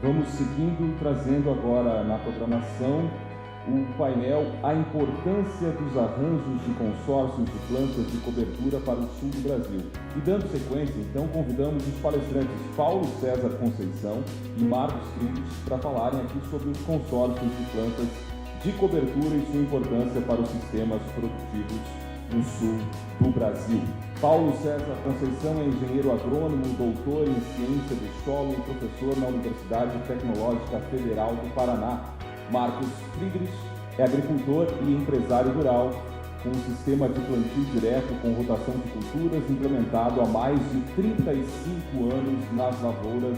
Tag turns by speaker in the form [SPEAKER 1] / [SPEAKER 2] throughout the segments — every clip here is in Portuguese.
[SPEAKER 1] Vamos seguindo, trazendo agora na programação o painel A Importância dos Arranjos de Consórcios de Plantas de Cobertura para o Sul do Brasil. E dando sequência, então, convidamos os palestrantes Paulo César Conceição e Marcos Friedrich para falarem aqui sobre os consórcios de plantas de cobertura e sua importância para os sistemas produtivos no sul do Brasil. Paulo César Conceição é engenheiro agrônomo, doutor em ciência do solo e professor na Universidade Tecnológica Federal do Paraná. Marcos Friedrich é agricultor e empresário rural, com um sistema de plantio direto com rotação de culturas implementado há mais de 35 anos nas lavouras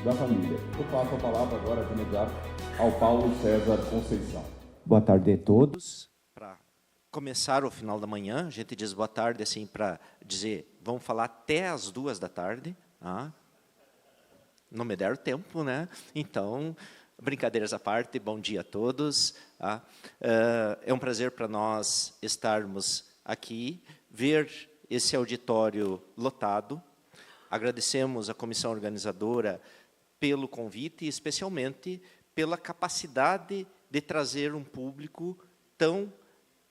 [SPEAKER 1] da família. Eu passo a palavra agora de imediato ao Paulo César Conceição.
[SPEAKER 2] Boa tarde a todos. Para começar o final da manhã, a gente diz boa tarde assim para dizer, vamos falar até as 2 da tarde. Não me deram tempo, né? Então, brincadeiras à parte, bom dia a todos. É um prazer para nós estarmos aqui, ver esse auditório lotado. Agradecemos à comissão organizadora pelo convite e, especialmente, pela capacidade de trazer um público tão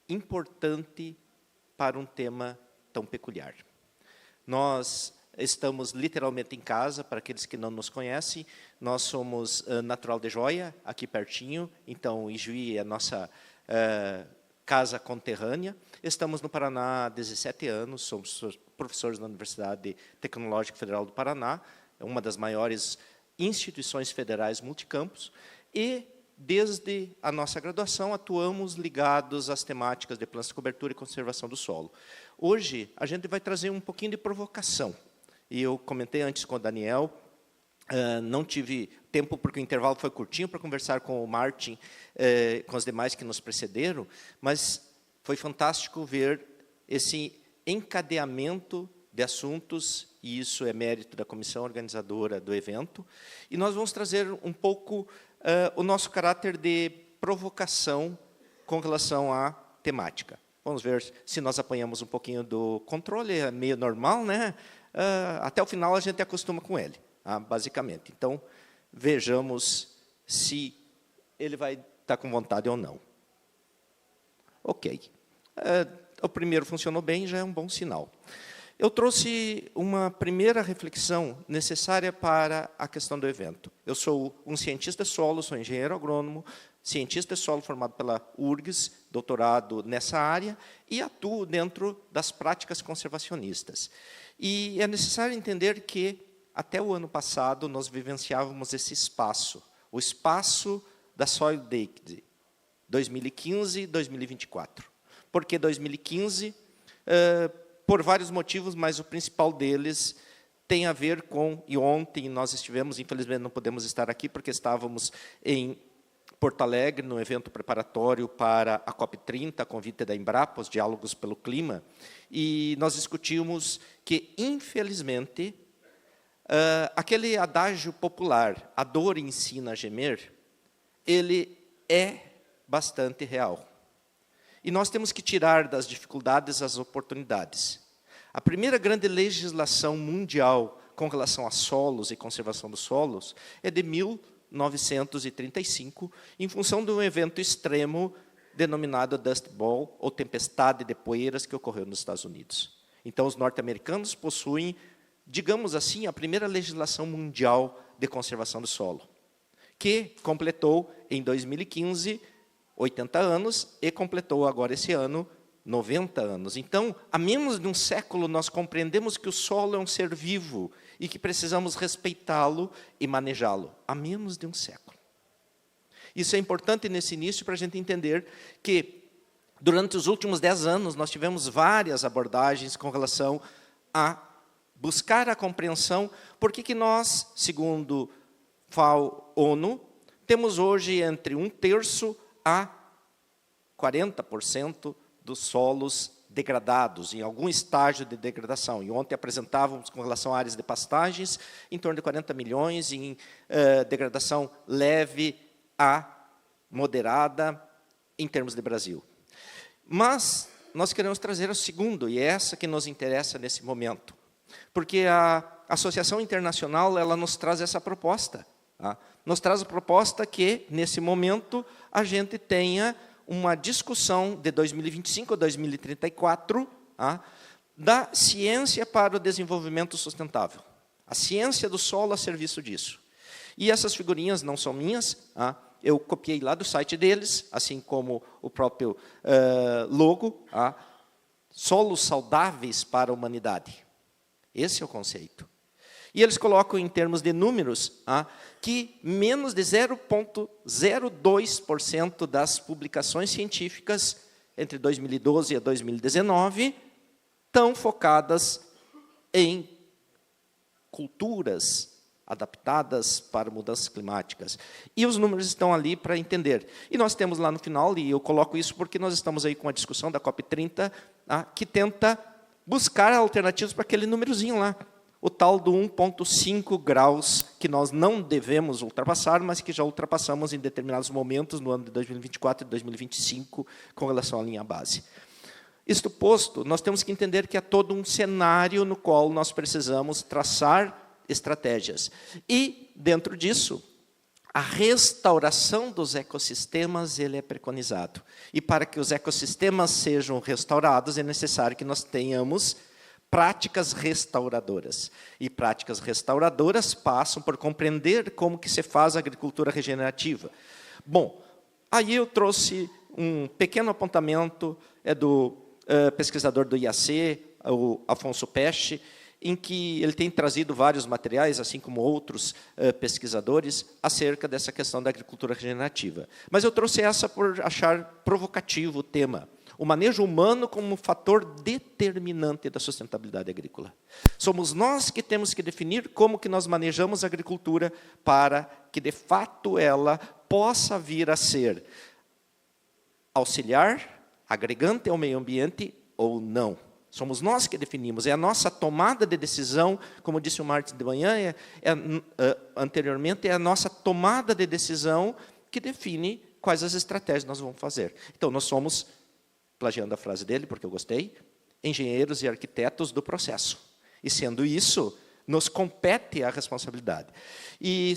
[SPEAKER 2] importante para um tema tão peculiar. Nós estamos literalmente em casa, para aqueles que não nos conhecem, nós somos natural de Joia, aqui pertinho, então Ijuí é a nossa casa conterrânea. Estamos no Paraná há 17 anos, somos professores na Universidade Tecnológica Federal do Paraná, é uma das maiores instituições federais multicampus, e desde a nossa graduação, atuamos ligados às temáticas de plantas de cobertura e conservação do solo. Hoje, a gente vai trazer um pouquinho de provocação. E eu comentei antes com o Daniel, não tive tempo, porque o intervalo foi curtinho, para conversar com o Martin, com os demais que nos precederam, mas foi fantástico ver esse encadeamento de assuntos, e isso é mérito da comissão organizadora do evento. E nós vamos trazer um pouco o nosso caráter de provocação com relação à temática. Vamos ver se nós apanhamos um pouquinho do controle, é meio normal, né? Até o final a gente acostuma com ele, basicamente. Então, vejamos se ele vai estar com vontade ou não. Ok. O primeiro funcionou bem, já é um bom sinal. Eu trouxe uma primeira reflexão necessária para a questão do evento. Eu sou um cientista de solo, sou engenheiro agrônomo, cientista de solo formado pela URGS, doutorado nessa área, e atuo dentro das práticas conservacionistas. E é necessário entender que, até o ano passado, nós vivenciávamos esse espaço, o espaço da Soil Decade, 2015 e 2024. Por que 2015? Por vários motivos, mas o principal deles tem a ver com, e ontem nós estivemos, infelizmente não podemos estar aqui, porque estávamos em Porto Alegre, no evento preparatório para a COP30, a convite da Embrapa, os Diálogos pelo Clima, e nós discutimos que, infelizmente, aquele adágio popular, a dor ensina a gemer, ele é bastante real. E nós temos que tirar das dificuldades as oportunidades. A primeira grande legislação mundial com relação a solos e conservação dos solos é de 1935, em função de um evento extremo denominado Dust Bowl, ou tempestade de poeiras, que ocorreu nos Estados Unidos. Então, os norte-americanos possuem, digamos assim, a primeira legislação mundial de conservação do solo, que completou, em 2015, 80 anos, e completou agora esse ano 90 anos. Então, há menos de um século, nós compreendemos que o solo é um ser vivo e que precisamos respeitá-lo e manejá-lo. Há menos de um século. Isso é importante nesse início para a gente entender que, durante os últimos 10 anos, nós tivemos várias abordagens com relação a buscar a compreensão por que nós, segundo FAO-ONU, temos hoje entre 1/3 a 40% dos solos degradados, em algum estágio de degradação. E ontem apresentávamos, com relação a áreas de pastagens, em torno de 40 milhões, em degradação leve a moderada, em termos de Brasil. Mas nós queremos trazer o segundo, e é essa que nos interessa nesse momento. Porque a Associação Internacional, ela nos traz essa proposta. Tá? Nos traz a proposta que, nesse momento, a gente tenha uma discussão de 2025 a 2034, tá? Da ciência para o desenvolvimento sustentável. A ciência do solo a serviço disso. E essas figurinhas não são minhas, tá? Eu copiei lá do site deles, assim como o próprio logo, tá? Solos saudáveis para a humanidade. Esse é o conceito. E eles colocam em termos de números, tá? Que menos de 0,02% das publicações científicas entre 2012 e 2019 estão focadas em culturas adaptadas para mudanças climáticas. E os números estão ali para entender. E nós temos lá no final, e eu coloco isso porque nós estamos aí com a discussão da COP30, tá? Que tenta buscar alternativas para aquele númerozinho lá. O tal do 1,5 graus, que nós não devemos ultrapassar, mas que já ultrapassamos em determinados momentos, no ano de 2024 e 2025, com relação à linha base. Isto posto, nós temos que entender que é todo um cenário no qual nós precisamos traçar estratégias. E, dentro disso, a restauração dos ecossistemas ele é preconizado. E para que os ecossistemas sejam restaurados, é necessário que nós tenhamos práticas restauradoras. E práticas restauradoras passam por compreender como que se faz a agricultura regenerativa. Bom, aí eu trouxe um pequeno apontamento do pesquisador do IAC, o Afonso Peste, em que ele tem trazido vários materiais, assim como outros pesquisadores, acerca dessa questão da agricultura regenerativa. Mas eu trouxe essa por achar provocativo o tema. O manejo humano como fator determinante da sustentabilidade agrícola. Somos nós que temos que definir como que nós manejamos a agricultura para que, de fato, ela possa vir a ser auxiliar, agregante ao meio ambiente ou não. Somos nós que definimos, é a nossa tomada de decisão, como disse o Martin de manhã, anteriormente, é a nossa tomada de decisão que define quais as estratégias nós vamos fazer. Então, nós somos, plagiando a frase dele, porque eu gostei, engenheiros e arquitetos do processo. E, sendo isso, nos compete a responsabilidade. E,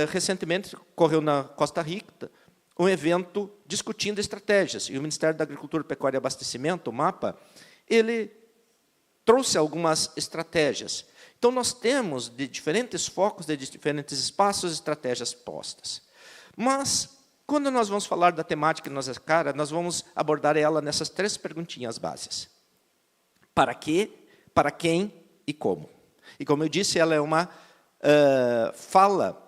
[SPEAKER 2] recentemente, ocorreu na Costa Rica um evento discutindo estratégias. E o Ministério da Agricultura, Pecuária e Abastecimento, o MAPA, ele trouxe algumas estratégias. Então, nós temos, de diferentes focos, de diferentes espaços, estratégias postas. Mas, quando nós vamos falar da temática que nos é cara, nós vamos abordar ela nessas 3 perguntinhas básicas. Para quê, para quem e como. E, como eu disse, ela é uma fala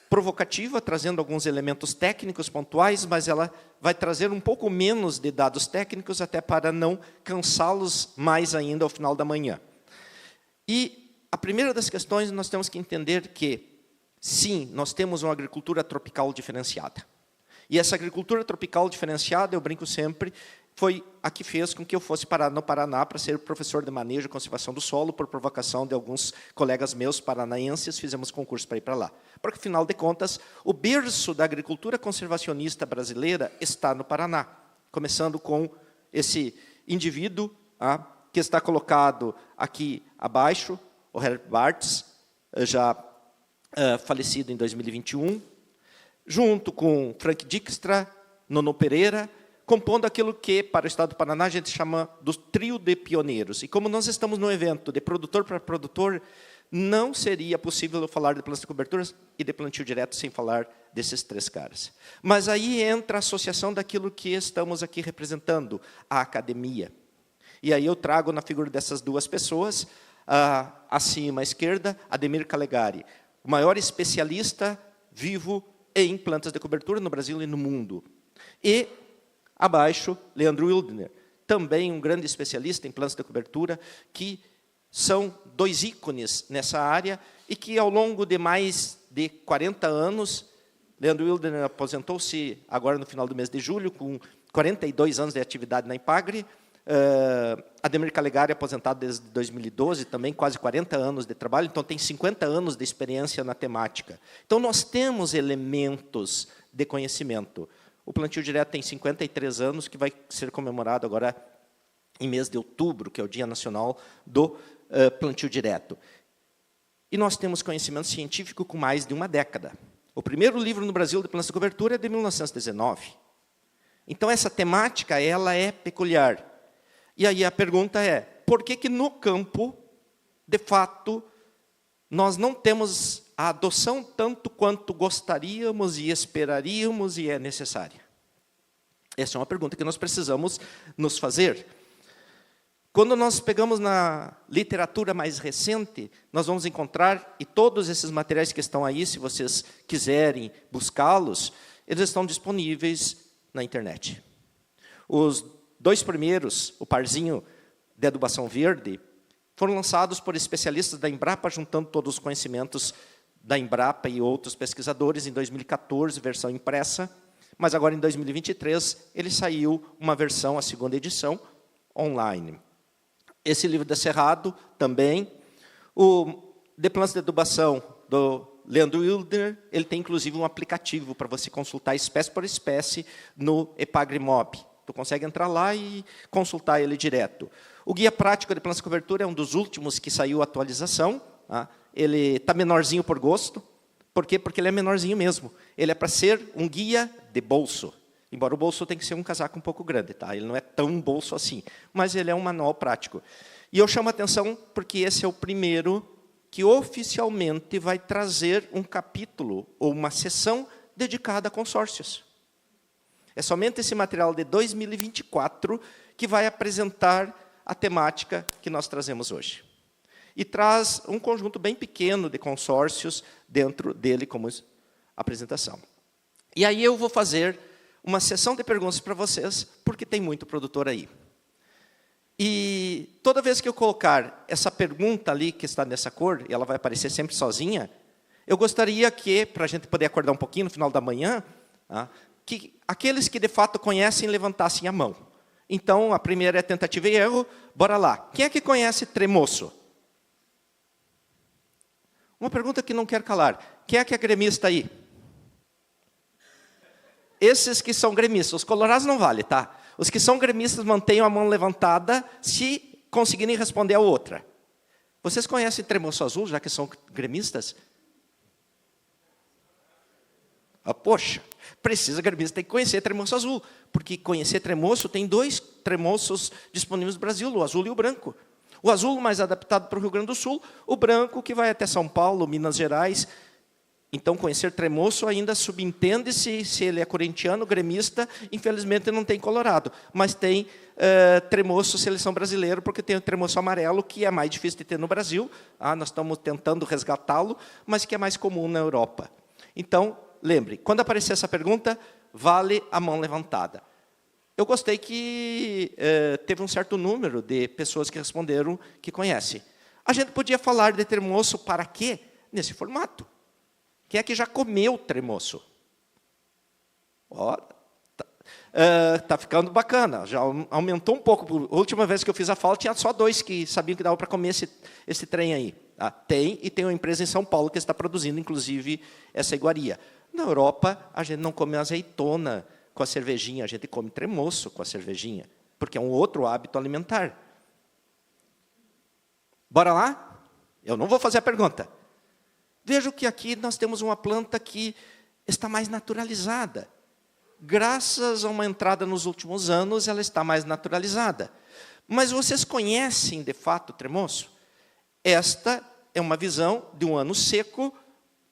[SPEAKER 2] provocativa, trazendo alguns elementos técnicos pontuais, mas ela vai trazer um pouco menos de dados técnicos, até para não cansá-los mais ainda ao final da manhã. E a primeira das questões, nós temos que entender que, sim, nós temos uma agricultura tropical diferenciada. E essa agricultura tropical diferenciada, eu brinco sempre, foi a que fez com que eu fosse parar no Paraná para ser professor de manejo e conservação do solo, por provocação de alguns colegas meus paranaenses, fizemos concurso para ir para lá. Porque, afinal de contas, o berço da agricultura conservacionista brasileira está no Paraná, começando com esse indivíduo que está colocado aqui abaixo, o Herbert Bartz, já falecido em 2021, junto com Frank Dijkstra, Nono Pereira, compondo aquilo que, para o Estado do Paraná, a gente chama do trio de pioneiros. E como nós estamos no evento de produtor para produtor, não seria possível eu falar de plantas de coberturas e de plantio direto sem falar desses 3 caras. Mas aí entra a associação daquilo que estamos aqui representando, a academia. E aí eu trago na figura dessas 2 pessoas, acima à esquerda, Ademir Calegari, o maior especialista vivo em plantas de cobertura no Brasil e no mundo. E abaixo, Leandro Wildner, também um grande especialista em plantas de cobertura, que são 2 ícones nessa área e que, ao longo de mais de 40 anos, Leandro Wildner aposentou-se agora no final do mês de julho, com 42 anos de atividade na Ipagre, Ademir Calegari, aposentado desde 2012, também quase 40 anos de trabalho, então tem 50 anos de experiência na temática. Então, nós temos elementos de conhecimento. O plantio direto tem 53 anos, que vai ser comemorado agora em mês de outubro, que é o Dia Nacional do Plantio Direto. E nós temos conhecimento científico com mais de uma década. O primeiro livro no Brasil de plantas de cobertura é de 1919. Então, essa temática ela é peculiar. E aí a pergunta é, por que no campo, de fato, nós não temos a adoção tanto quanto gostaríamos e esperaríamos e é necessária? Essa é uma pergunta que nós precisamos nos fazer. Quando nós pegamos na literatura mais recente, nós vamos encontrar, e todos esses materiais que estão aí, se vocês quiserem buscá-los, eles estão disponíveis na internet. Os 2 primeiros, o parzinho de adubação verde, foram lançados por especialistas da Embrapa, juntando todos os conhecimentos da Embrapa e outros pesquisadores, em 2014, versão impressa, mas agora, em 2023, ele saiu uma versão, a 2ª edição, online. Esse livro da Cerrado, também. O de plantas de adubação, do Leandro Wilder, ele tem, inclusive, um aplicativo para você consultar espécie por espécie no Epagrimob. Tu consegue entrar lá e consultar ele direto. O Guia Prático de Plantas de Cobertura é um dos últimos que saiu a atualização. Tá? Ele está menorzinho por gosto. Por quê? Porque ele é menorzinho mesmo. Ele é para ser um guia de bolso. Embora o bolso tenha que ser um casaco um pouco grande. Tá? Ele não é tão bolso assim. Mas ele é um manual prático. E eu chamo a atenção porque esse é o primeiro que oficialmente vai trazer um capítulo ou uma seção dedicada a consórcios. É somente esse material de 2024 que vai apresentar a temática que nós trazemos hoje. E traz um conjunto bem pequeno de consórcios dentro dele como apresentação. E aí eu vou fazer uma sessão de perguntas para vocês, porque tem muito produtor aí. E toda vez que eu colocar essa pergunta ali, que está nessa cor, e ela vai aparecer sempre sozinha, eu gostaria que, para a gente poder acordar um pouquinho no final da manhã, que aqueles que de fato conhecem levantassem a mão. Então, a primeira é tentativa e erro. Bora lá. Quem é que conhece tremoço? Uma pergunta que não quer calar. Quem é que é gremista aí? Esses que são gremistas. Os colorados não vale, tá? Os que são gremistas mantenham a mão levantada se conseguirem responder a outra. Vocês conhecem tremoço azul, já que são gremistas? Poxa, gremista tem que conhecer tremoço azul, porque conhecer tremoço, tem 2 tremoços disponíveis no Brasil, o azul e o branco. O azul mais adaptado para o Rio Grande do Sul, o branco que vai até São Paulo, Minas Gerais. Então, conhecer tremoço ainda subentende-se, se ele é corintiano, gremista, infelizmente não tem colorado, mas tem tremoço seleção brasileira, porque tem o tremoço amarelo, que é mais difícil de ter no Brasil. Nós estamos tentando resgatá-lo, mas que é mais comum na Europa. Então, lembre, quando aparecer essa pergunta, vale a mão levantada. Eu gostei que teve um certo número de pessoas que responderam que conhecem. A gente podia falar de tremoço para quê? Nesse formato. Quem é que já comeu tremoço? Tá ficando bacana, já aumentou um pouco. A última vez que eu fiz a fala, tinha só 2 que sabiam que dava para comer esse trem aí. Tem uma empresa em São Paulo que está produzindo, inclusive, essa iguaria. Na Europa, a gente não come azeitona com a cervejinha, a gente come tremoço com a cervejinha, porque é um outro hábito alimentar. Bora lá? Eu não vou fazer a pergunta. Vejo que aqui nós temos uma planta que está mais naturalizada. Graças a uma entrada nos últimos anos, ela está mais naturalizada. Mas vocês conhecem, de fato, o tremoço? Esta é uma visão de um ano seco,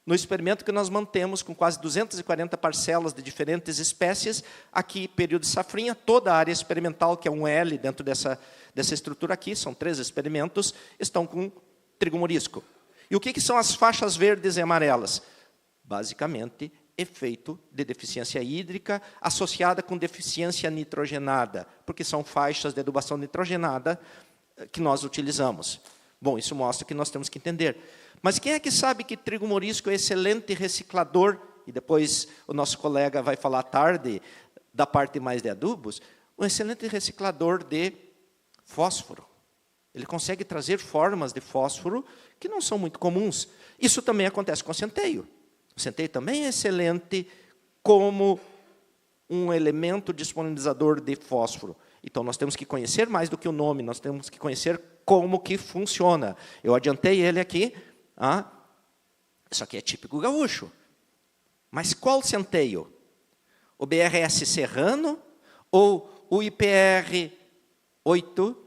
[SPEAKER 2] no experimento que nós mantemos com quase 240 parcelas de diferentes espécies, aqui, período de safrinha, toda a área experimental, que é um L dentro dessa estrutura aqui, são 3 experimentos, estão com trigo morisco. E o que são as faixas verdes e amarelas? Basicamente, efeito de deficiência hídrica associada com deficiência nitrogenada, porque são faixas de adubação nitrogenada que nós utilizamos. Bom, isso mostra que nós temos que entender. Mas quem é que sabe que trigo morisco é excelente reciclador? E depois o nosso colega vai falar à tarde da parte mais de adubos. Um excelente reciclador de fósforo. Ele consegue trazer formas de fósforo que não são muito comuns. Isso também acontece com o centeio. O centeio também é excelente como um elemento disponibilizador de fósforo. Então, nós temos que conhecer mais do que o nome, nós temos que conhecer como que funciona. Eu adiantei ele aqui, Isso aqui é típico gaúcho. Mas qual centeio? O BRS Serrano ou o IPR 8?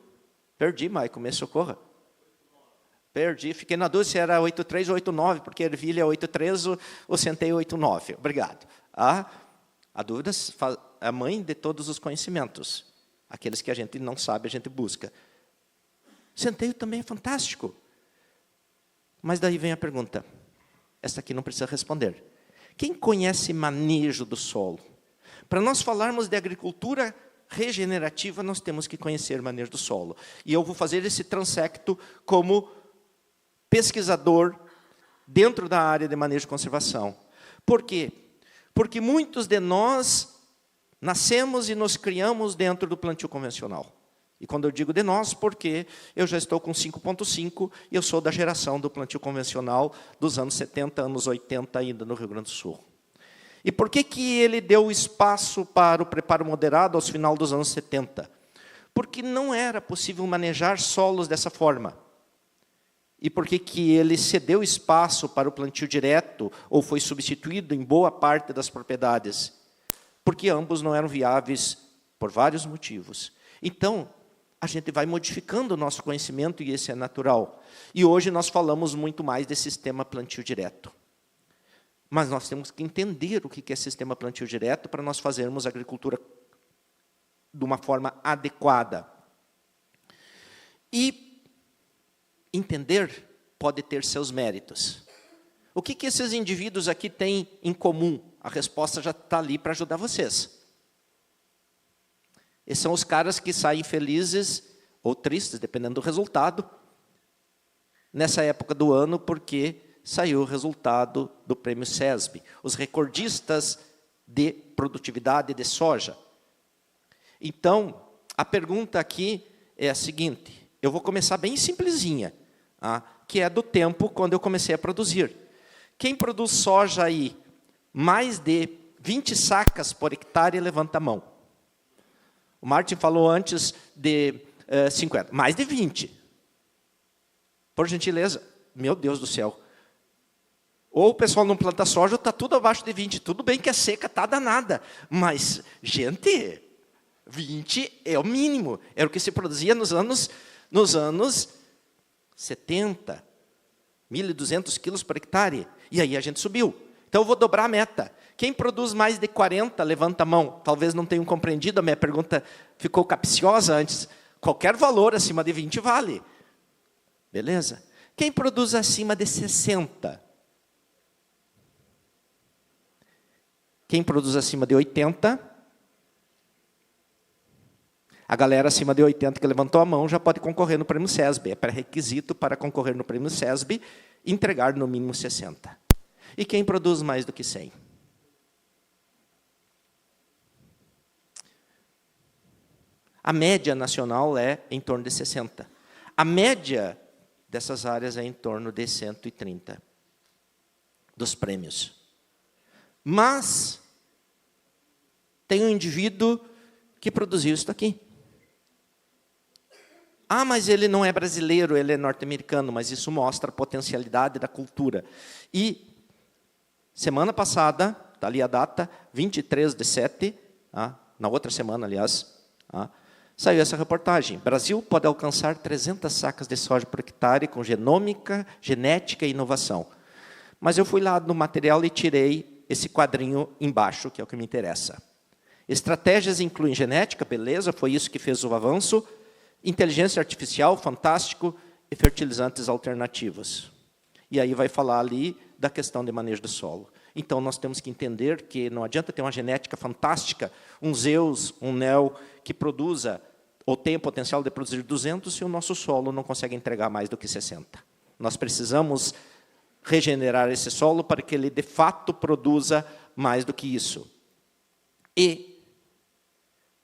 [SPEAKER 2] Perdi, Maico, me socorra. Perdi, fiquei na dúvida se era 83 ou 89, porque ervilha é 83, o centeio é 89. Obrigado. A dúvida é a mãe de todos os conhecimentos. Aqueles que a gente não sabe, a gente busca. Centeio também é fantástico. Mas daí vem a pergunta. Esta aqui não precisa responder. Quem conhece manejo do solo? Para nós falarmos de agricultura regenerativa, nós temos que conhecer manejo do solo. E eu vou fazer esse transecto como pesquisador dentro da área de manejo de conservação. Por quê? Porque muitos de nós nascemos e nos criamos dentro do plantio convencional. E quando eu digo de nós, porque eu já estou com 5.5 e eu sou da geração do plantio convencional dos anos 70, anos 80, ainda no Rio Grande do Sul. E por que ele deu espaço para o preparo moderado aos final dos anos 70? Porque não era possível manejar solos dessa forma. E por que ele cedeu espaço para o plantio direto, ou foi substituído em boa parte das propriedades? Porque ambos não eram viáveis por vários motivos. Então, a gente vai modificando o nosso conhecimento, e esse é natural. E hoje nós falamos muito mais de sistema plantio direto. Mas nós temos que entender o que é sistema plantio direto para nós fazermos agricultura de uma forma adequada. E entender pode ter seus méritos. O que esses indivíduos aqui têm em comum? A resposta já está ali para ajudar vocês. Esses são os caras que saem felizes ou tristes, dependendo do resultado, nessa época do ano, porque saiu o resultado do prêmio SESB, os recordistas de produtividade de soja. Então, a pergunta aqui é a seguinte, eu vou começar bem simplesinha, que é do tempo quando eu comecei a produzir. Quem produz soja aí, mais de 20 sacas por hectare, levanta a mão. O Martin falou antes de 50, mais de 20. Por gentileza, meu Deus do céu. Ou o pessoal não planta soja, está tudo abaixo de 20. Tudo bem que é seca, está danada. Mas, gente, 20 é o mínimo. Era o que se produzia nos anos 70. 1.200 quilos por hectare. E aí a gente subiu. Então, eu vou dobrar a meta. Quem produz mais de 40, levanta a mão. Talvez não tenham compreendido, a minha pergunta ficou capciosa antes. Qualquer valor acima de 20 vale. Beleza? Quem produz acima de 60? Quem produz acima de 80? A galera acima de 80 que levantou a mão já pode concorrer no prêmio SESB. É pré-requisito para concorrer no prêmio SESB, entregar no mínimo 60. E quem produz mais do que 100? A média nacional é em torno de 60. A média dessas áreas é em torno de 130 dos prêmios. Mas tem um indivíduo que produziu isso aqui. Mas ele não é brasileiro, ele é norte-americano, mas isso mostra a potencialidade da cultura. E semana passada, está ali a data, 23/7, na outra semana, aliás, saiu essa reportagem. Brasil pode alcançar 300 sacas de soja por hectare com genômica, genética e inovação. Mas eu fui lá no material e tirei esse quadrinho embaixo, que é o que me interessa. Estratégias incluem genética, beleza, foi isso que fez o avanço, inteligência artificial, fantástico, e fertilizantes alternativos. E aí vai falar ali da questão de manejo do solo. Então, nós temos que entender que não adianta ter uma genética fantástica, um Zeus, um Nel, que produza, ou tenha potencial de produzir 200, se o nosso solo não consegue entregar mais do que 60. Nós precisamos regenerar esse solo para que ele, de fato, produza mais do que isso. E,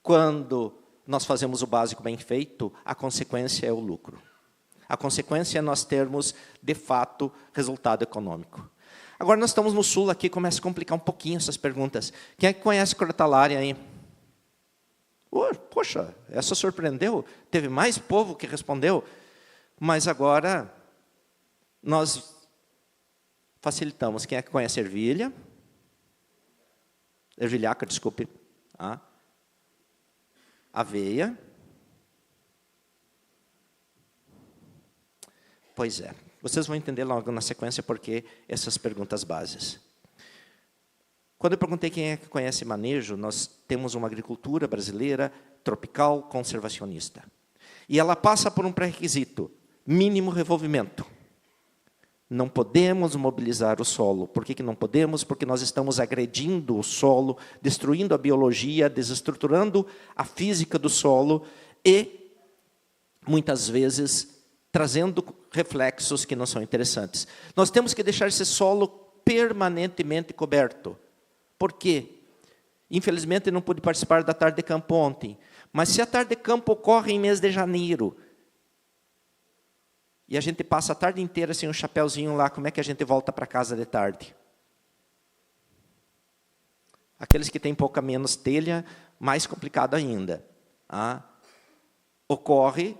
[SPEAKER 2] quando nós fazemos o básico bem feito, a consequência é o lucro. A consequência é nós termos, de fato, resultado econômico. Agora, nós estamos no sul aqui, começa a complicar um pouquinho essas perguntas. Quem é que conhece crotalária aí? Poxa, essa surpreendeu. Teve mais povo que respondeu. Mas agora, nós facilitamos. Quem é que conhece ervilha? Ervilhaca, desculpe. Aveia. Pois é. Vocês vão entender logo na sequência porque essas perguntas bases. Quando eu perguntei quem é que conhece manejo, nós temos uma agricultura brasileira tropical conservacionista. E ela passa por um pré-requisito, mínimo revolvimento. Não podemos mobilizar o solo. Por que não podemos? Porque nós estamos agredindo o solo, destruindo a biologia, desestruturando a física do solo e, muitas vezes, trazendo reflexos que não são interessantes. Nós temos que deixar esse solo permanentemente coberto. Por quê? Infelizmente, não pude participar da tarde de campo ontem. Mas se a tarde de campo ocorre em mês de janeiro, e a gente passa a tarde inteira sem um chapéuzinho lá, como é que a gente volta para casa de tarde? Aqueles que têm pouca menos telha, mais complicado ainda. Ocorre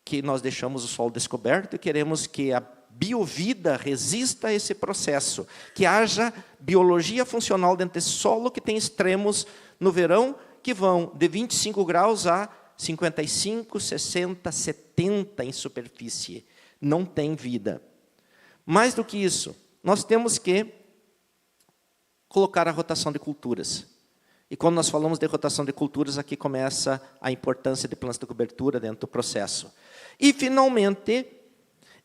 [SPEAKER 2] que nós deixamos o solo descoberto e queremos que a biovida resista a esse processo, que haja biologia funcional dentro desse solo que tem extremos no verão que vão de 25 graus a 55, 60, 70 em superfície. Não tem vida. Mais do que isso, nós temos que colocar a rotação de culturas. E quando nós falamos de rotação de culturas, aqui começa a importância de plantas de cobertura dentro do processo. E, finalmente,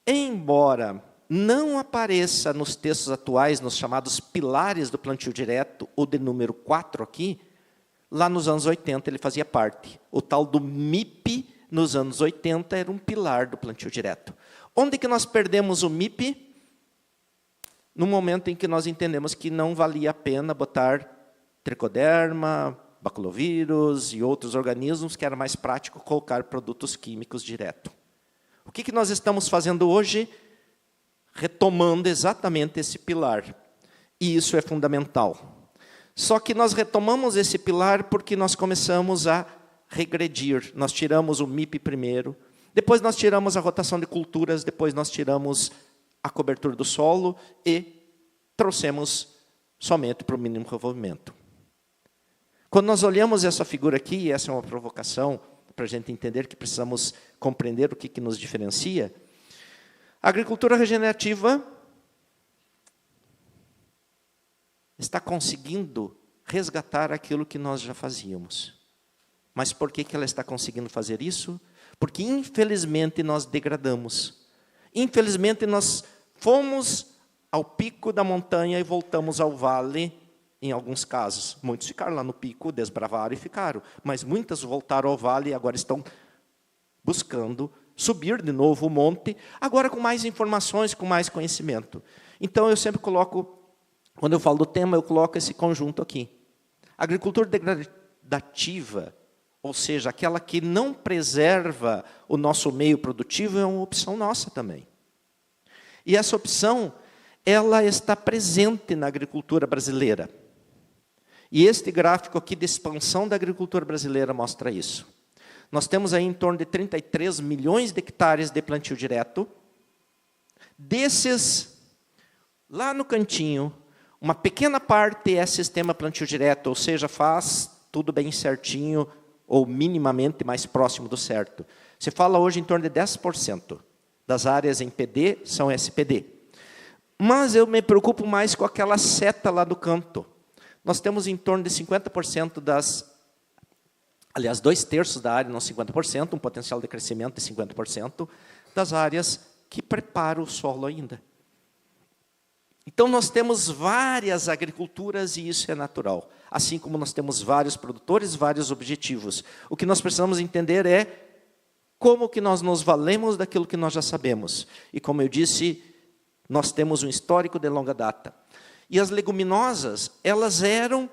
[SPEAKER 2] embora não apareça nos textos atuais, nos chamados pilares do plantio direto, ou de número 4 aqui, lá nos anos 80 ele fazia parte. O tal do MIP, nos anos 80, era um pilar do plantio direto. Onde que nós perdemos o MIP? No momento em que nós entendemos que não valia a pena botar tricoderma, baculovírus e outros organismos, que era mais prático colocar produtos químicos direto. O que nós estamos fazendo hoje? Retomando exatamente esse pilar. E isso é fundamental. Só que nós retomamos esse pilar porque nós começamos a regredir. Nós tiramos o MIP primeiro, depois nós tiramos a rotação de culturas, depois nós tiramos a cobertura do solo e trouxemos somente para o mínimo revolvimento. Quando nós olhamos essa figura aqui, e essa é uma provocação para a gente entender que precisamos compreender o que nos diferencia, a agricultura regenerativa está conseguindo resgatar aquilo que nós já fazíamos. Mas por que ela está conseguindo fazer isso? Porque, infelizmente, nós degradamos. Infelizmente, nós fomos ao pico da montanha e voltamos ao vale, em alguns casos. Muitos ficaram lá no pico, desbravaram e ficaram. Mas muitas voltaram ao vale e agora estão buscando subir de novo o monte, agora com mais informações, com mais conhecimento. Então, eu sempre coloco, quando eu falo do tema, eu coloco esse conjunto aqui. Agricultura degradativa, ou seja, aquela que não preserva o nosso meio produtivo, é uma opção nossa também. E essa opção, ela está presente na agricultura brasileira. E este gráfico aqui de expansão da agricultura brasileira mostra isso. Nós temos aí em torno de 33 milhões de hectares de plantio direto. Desses, lá no cantinho, uma pequena parte é sistema plantio direto, ou seja, faz tudo bem certinho, ou minimamente mais próximo do certo. Se fala hoje em torno de 10% das áreas em PD são SPD. Mas eu me preocupo mais com aquela seta lá do canto. Nós temos em torno de 50% das... Aliás, 2/3 da área, não 50%, um potencial de crescimento de 50% das áreas que preparam o solo ainda. Então, nós temos várias agriculturas e isso é natural. Assim como nós temos vários produtores, vários objetivos. O que nós precisamos entender é como que nós nos valemos daquilo que nós já sabemos. E como eu disse, nós temos um histórico de longa data. E as leguminosas, elas eram,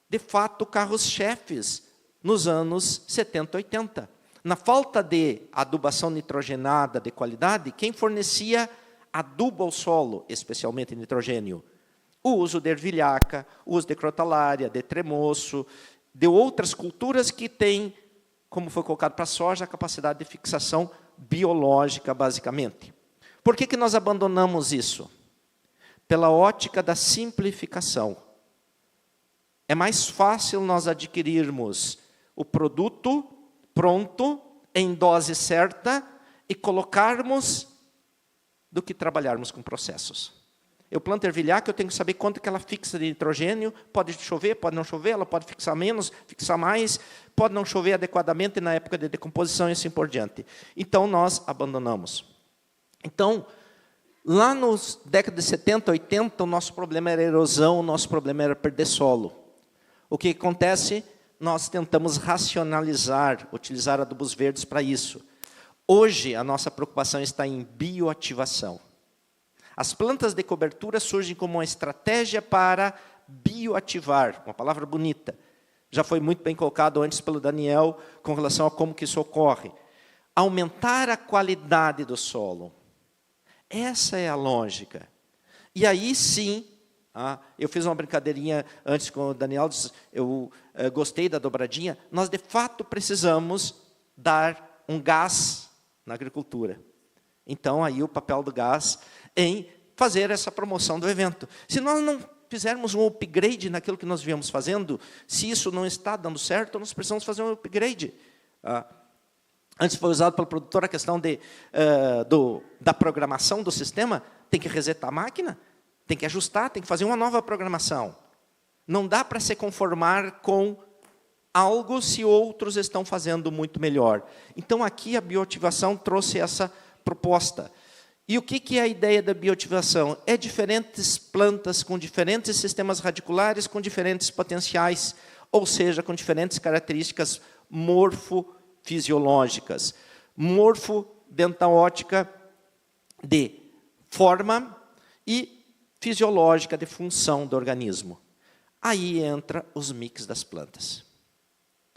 [SPEAKER 2] de fato, carros-chefes nos anos 70, 80. Na falta de adubação nitrogenada de qualidade, quem fornecia adubo ao solo, especialmente nitrogênio? O uso de ervilhaca, o uso de crotalária, de tremoço, de outras culturas que têm, como foi colocado para a soja, a capacidade de fixação biológica, basicamente. Por que nós abandonamos isso? pela ótica da simplificação. É mais fácil nós adquirirmos o produto pronto, em dose certa, e colocarmos, do que trabalharmos com processos. Eu planto ervilha, que eu tenho que saber quanto que ela fixa de nitrogênio, pode chover, pode não chover, ela pode fixar menos, fixar mais, pode não chover adequadamente na época de decomposição e assim por diante. Então, nós abandonamos. Então, lá nos décadas de 70, 80, o nosso problema era erosão, o nosso problema era perder solo. O que acontece? Nós tentamos racionalizar, utilizar adubos verdes para isso. Hoje, a nossa preocupação está em bioativação. As plantas de cobertura surgem como uma estratégia para bioativar, uma palavra bonita. Já foi muito bem colocado antes pelo Daniel, com relação a como que isso ocorre. Aumentar a qualidade do solo. Essa é a lógica. E aí, sim, eu fiz uma brincadeirinha antes com o Daniel, eu gostei da dobradinha. Nós, de fato, precisamos dar um gás na agricultura. Então, aí o papel do gás em fazer essa promoção do evento. Se nós não fizermos um upgrade naquilo que nós viemos fazendo, se isso não está dando certo, nós precisamos fazer um upgrade. Antes foi usado pelo produtor a questão da programação do sistema, tem que resetar a máquina, tem que ajustar, tem que fazer uma nova programação. Não dá para se conformar com algo se outros estão fazendo muito melhor. Então, aqui a bioativação trouxe essa proposta. E o que é a ideia da bioativação? É diferentes plantas com diferentes sistemas radiculares, com diferentes potenciais, ou seja, com diferentes características morfofisiológicas. Morfo dentro da ótica de forma e fisiológica de função do organismo. Aí entra os mix das plantas.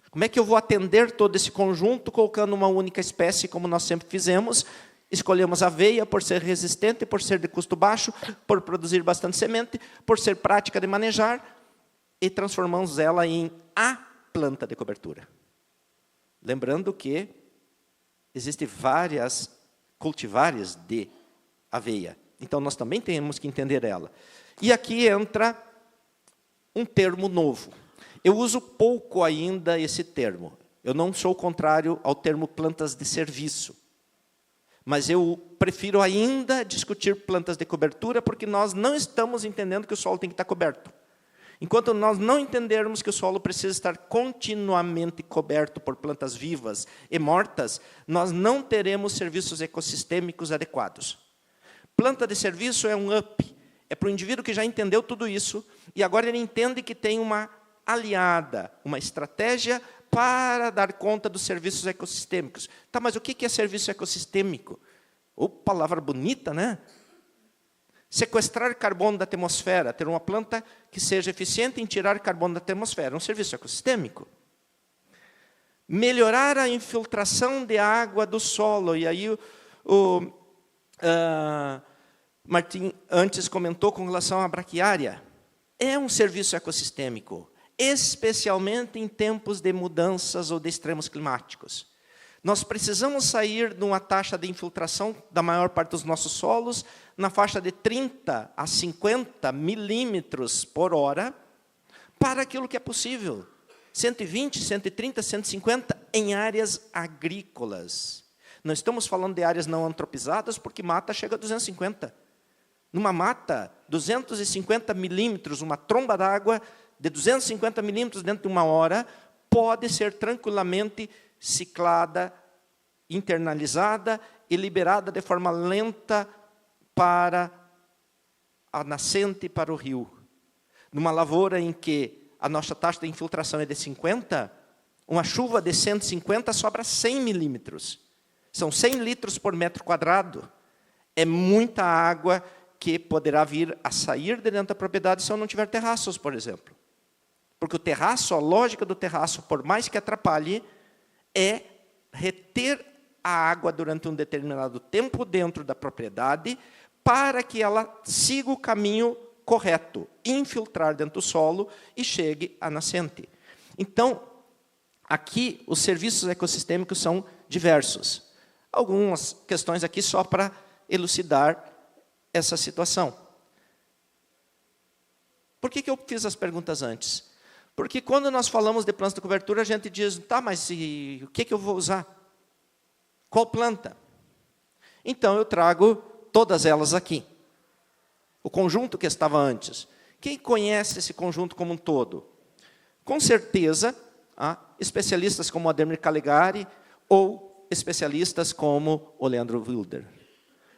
[SPEAKER 2] Como é que eu vou atender todo esse conjunto colocando uma única espécie, como nós sempre fizemos? Escolhemos a aveia por ser resistente, por ser de custo baixo, por produzir bastante semente, por ser prática de manejar, e transformamos ela em a planta de cobertura. Lembrando que existem várias cultivares de aveia. Então, nós também temos que entender ela. E aqui entra um termo novo. Eu uso pouco ainda esse termo. Eu não sou contrário ao termo plantas de serviço. Mas eu prefiro ainda discutir plantas de cobertura, porque nós não estamos entendendo que o solo tem que estar coberto. Enquanto nós não entendermos que o solo precisa estar continuamente coberto por plantas vivas e mortas, nós não teremos serviços ecossistêmicos adequados. Planta de serviço é um up. É para o indivíduo que já entendeu tudo isso, e agora ele entende que tem uma aliada, uma estratégia para dar conta dos serviços ecossistêmicos. Tá, mas o que é serviço ecossistêmico? Palavra bonita, né? Sequestrar carbono da atmosfera, ter uma planta que seja eficiente em tirar carbono da atmosfera, um serviço ecossistêmico. Melhorar a infiltração de água do solo, e aí Martim antes comentou com relação à braquiária. É um serviço ecossistêmico, especialmente em tempos de mudanças ou de extremos climáticos. Nós precisamos sair de uma taxa de infiltração da maior parte dos nossos solos na faixa de 30 a 50 milímetros por hora para aquilo que é possível. 120, 130, 150 em áreas agrícolas. Não estamos falando de áreas não antropizadas, porque mata chega a 250. Numa mata, 250 milímetros, uma tromba d'água de 250 milímetros dentro de uma hora, pode ser tranquilamente ciclada, internalizada e liberada de forma lenta para a nascente e para o rio. Numa lavoura em que a nossa taxa de infiltração é de 50, uma chuva de 150 sobra 100 milímetros. São 100 litros por metro quadrado. É muita água que poderá vir a sair de dentro da propriedade se eu não tiver terraços, por exemplo. Porque o terraço, a lógica do terraço, por mais que atrapalhe, é reter a água durante um determinado tempo dentro da propriedade para que ela siga o caminho correto, infiltrar dentro do solo e chegue à nascente. Então, aqui os serviços ecossistêmicos são diversos. Algumas questões aqui só para elucidar essa situação. Por que eu fiz as perguntas antes? Porque quando nós falamos de plantas de cobertura, a gente diz, tá, mas o que eu vou usar? Qual planta? Então, eu trago todas elas aqui. O conjunto que estava antes. Quem conhece esse conjunto como um todo? Com certeza, especialistas como Ademir Calegari ou especialistas como o Leandro Wilder.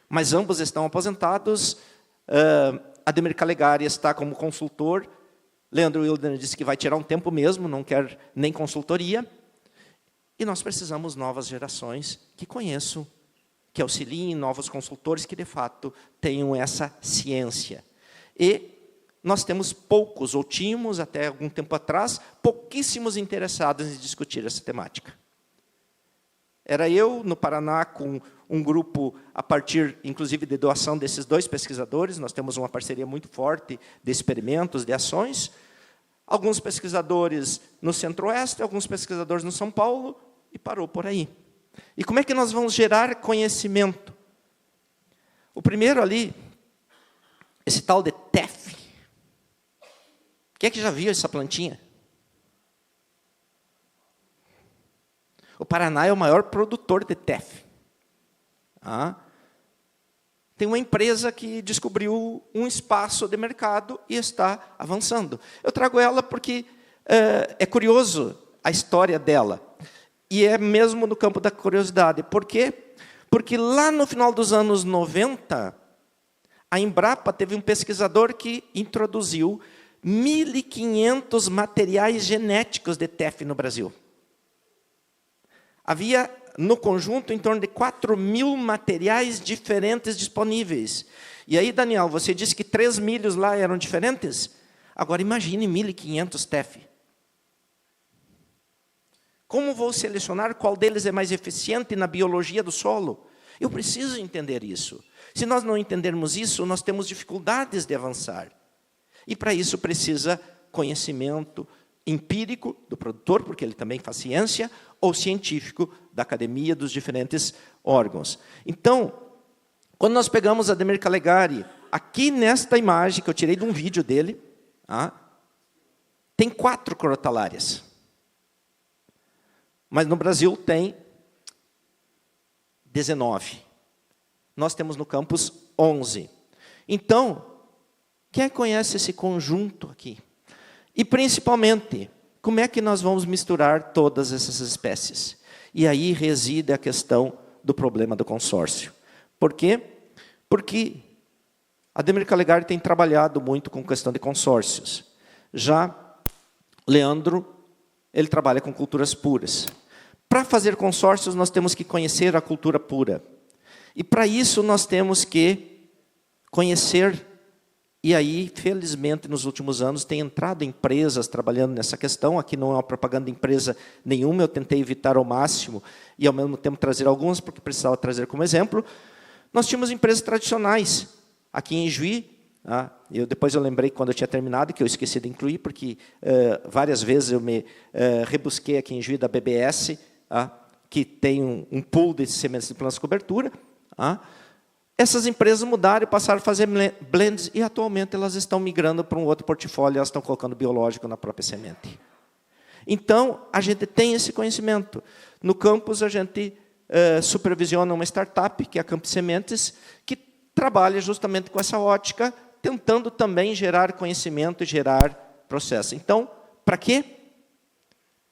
[SPEAKER 2] Mas ambos estão aposentados. Ademir Calegari está como consultor. Leandro Wilder disse que vai tirar um tempo mesmo, não quer nem consultoria. E nós precisamos novas gerações que conheçam, que auxiliem novos consultores que, de fato, tenham essa ciência. E nós temos poucos, ou tínhamos até algum tempo atrás, pouquíssimos interessados em discutir essa temática. Era eu, no Paraná, com um grupo, a partir, inclusive, de doação desses 2 pesquisadores, nós temos uma parceria muito forte de experimentos, de ações, alguns pesquisadores no Centro-Oeste, alguns pesquisadores no São Paulo, e parou por aí. E como é que nós vamos gerar conhecimento? O primeiro ali, esse tal de TEF. Quem é que já viu essa plantinha? O Paraná é o maior produtor de TEF. Tem uma empresa que descobriu um espaço de mercado e está avançando. Eu trago ela porque é curioso a história dela. E é mesmo no campo da curiosidade. Por quê? Porque lá no final dos anos 90, a Embrapa teve um pesquisador que introduziu 1.500 materiais genéticos de TEF no Brasil. Havia, no conjunto, em torno de 4.000 materiais diferentes disponíveis. E aí, Daniel, você disse que 3 milhos lá eram diferentes? Agora, imagine 1.500 TEF. Como vou selecionar qual deles é mais eficiente na biologia do solo? Eu preciso entender isso. Se nós não entendermos isso, nós temos dificuldades de avançar. E, para isso, precisa conhecimento empírico do produtor, porque ele também faz ciência, ou científico da academia, dos diferentes órgãos. Então, quando nós pegamos Ademir Calegari, aqui nesta imagem, que eu tirei de um vídeo dele, tem 4 crotalárias. Mas no Brasil tem 19. Nós temos no campus 11. Então, quem conhece esse conjunto aqui? E, principalmente, como é que nós vamos misturar todas essas espécies? E aí reside a questão do problema do consórcio. Por quê? Porque Ademir Calegari tem trabalhado muito com questão de consórcios. Já Leandro, ele trabalha com culturas puras. Para fazer consórcios, nós temos que conhecer a cultura pura. E, para isso, nós temos que conhecer. E aí, felizmente, nos últimos anos, tem entrado empresas trabalhando nessa questão. Aqui não é uma propaganda de empresa nenhuma, eu tentei evitar ao máximo e, ao mesmo tempo, trazer algumas, porque precisava trazer como exemplo. Nós tínhamos empresas tradicionais. Aqui em Juí, depois eu lembrei, quando eu tinha terminado, que eu esqueci de incluir, porque várias vezes eu me rebusquei aqui em Juí da BBS, que tem um pool de sementes de plantas de cobertura. Essas empresas mudaram e passaram a fazer blends, e atualmente elas estão migrando para um outro portfólio, elas estão colocando biológico na própria semente. Então, a gente tem esse conhecimento. No campus, a gente supervisiona uma startup, que é a Campos Sementes, que trabalha justamente com essa ótica, tentando também gerar conhecimento e gerar processo. Então, para quê?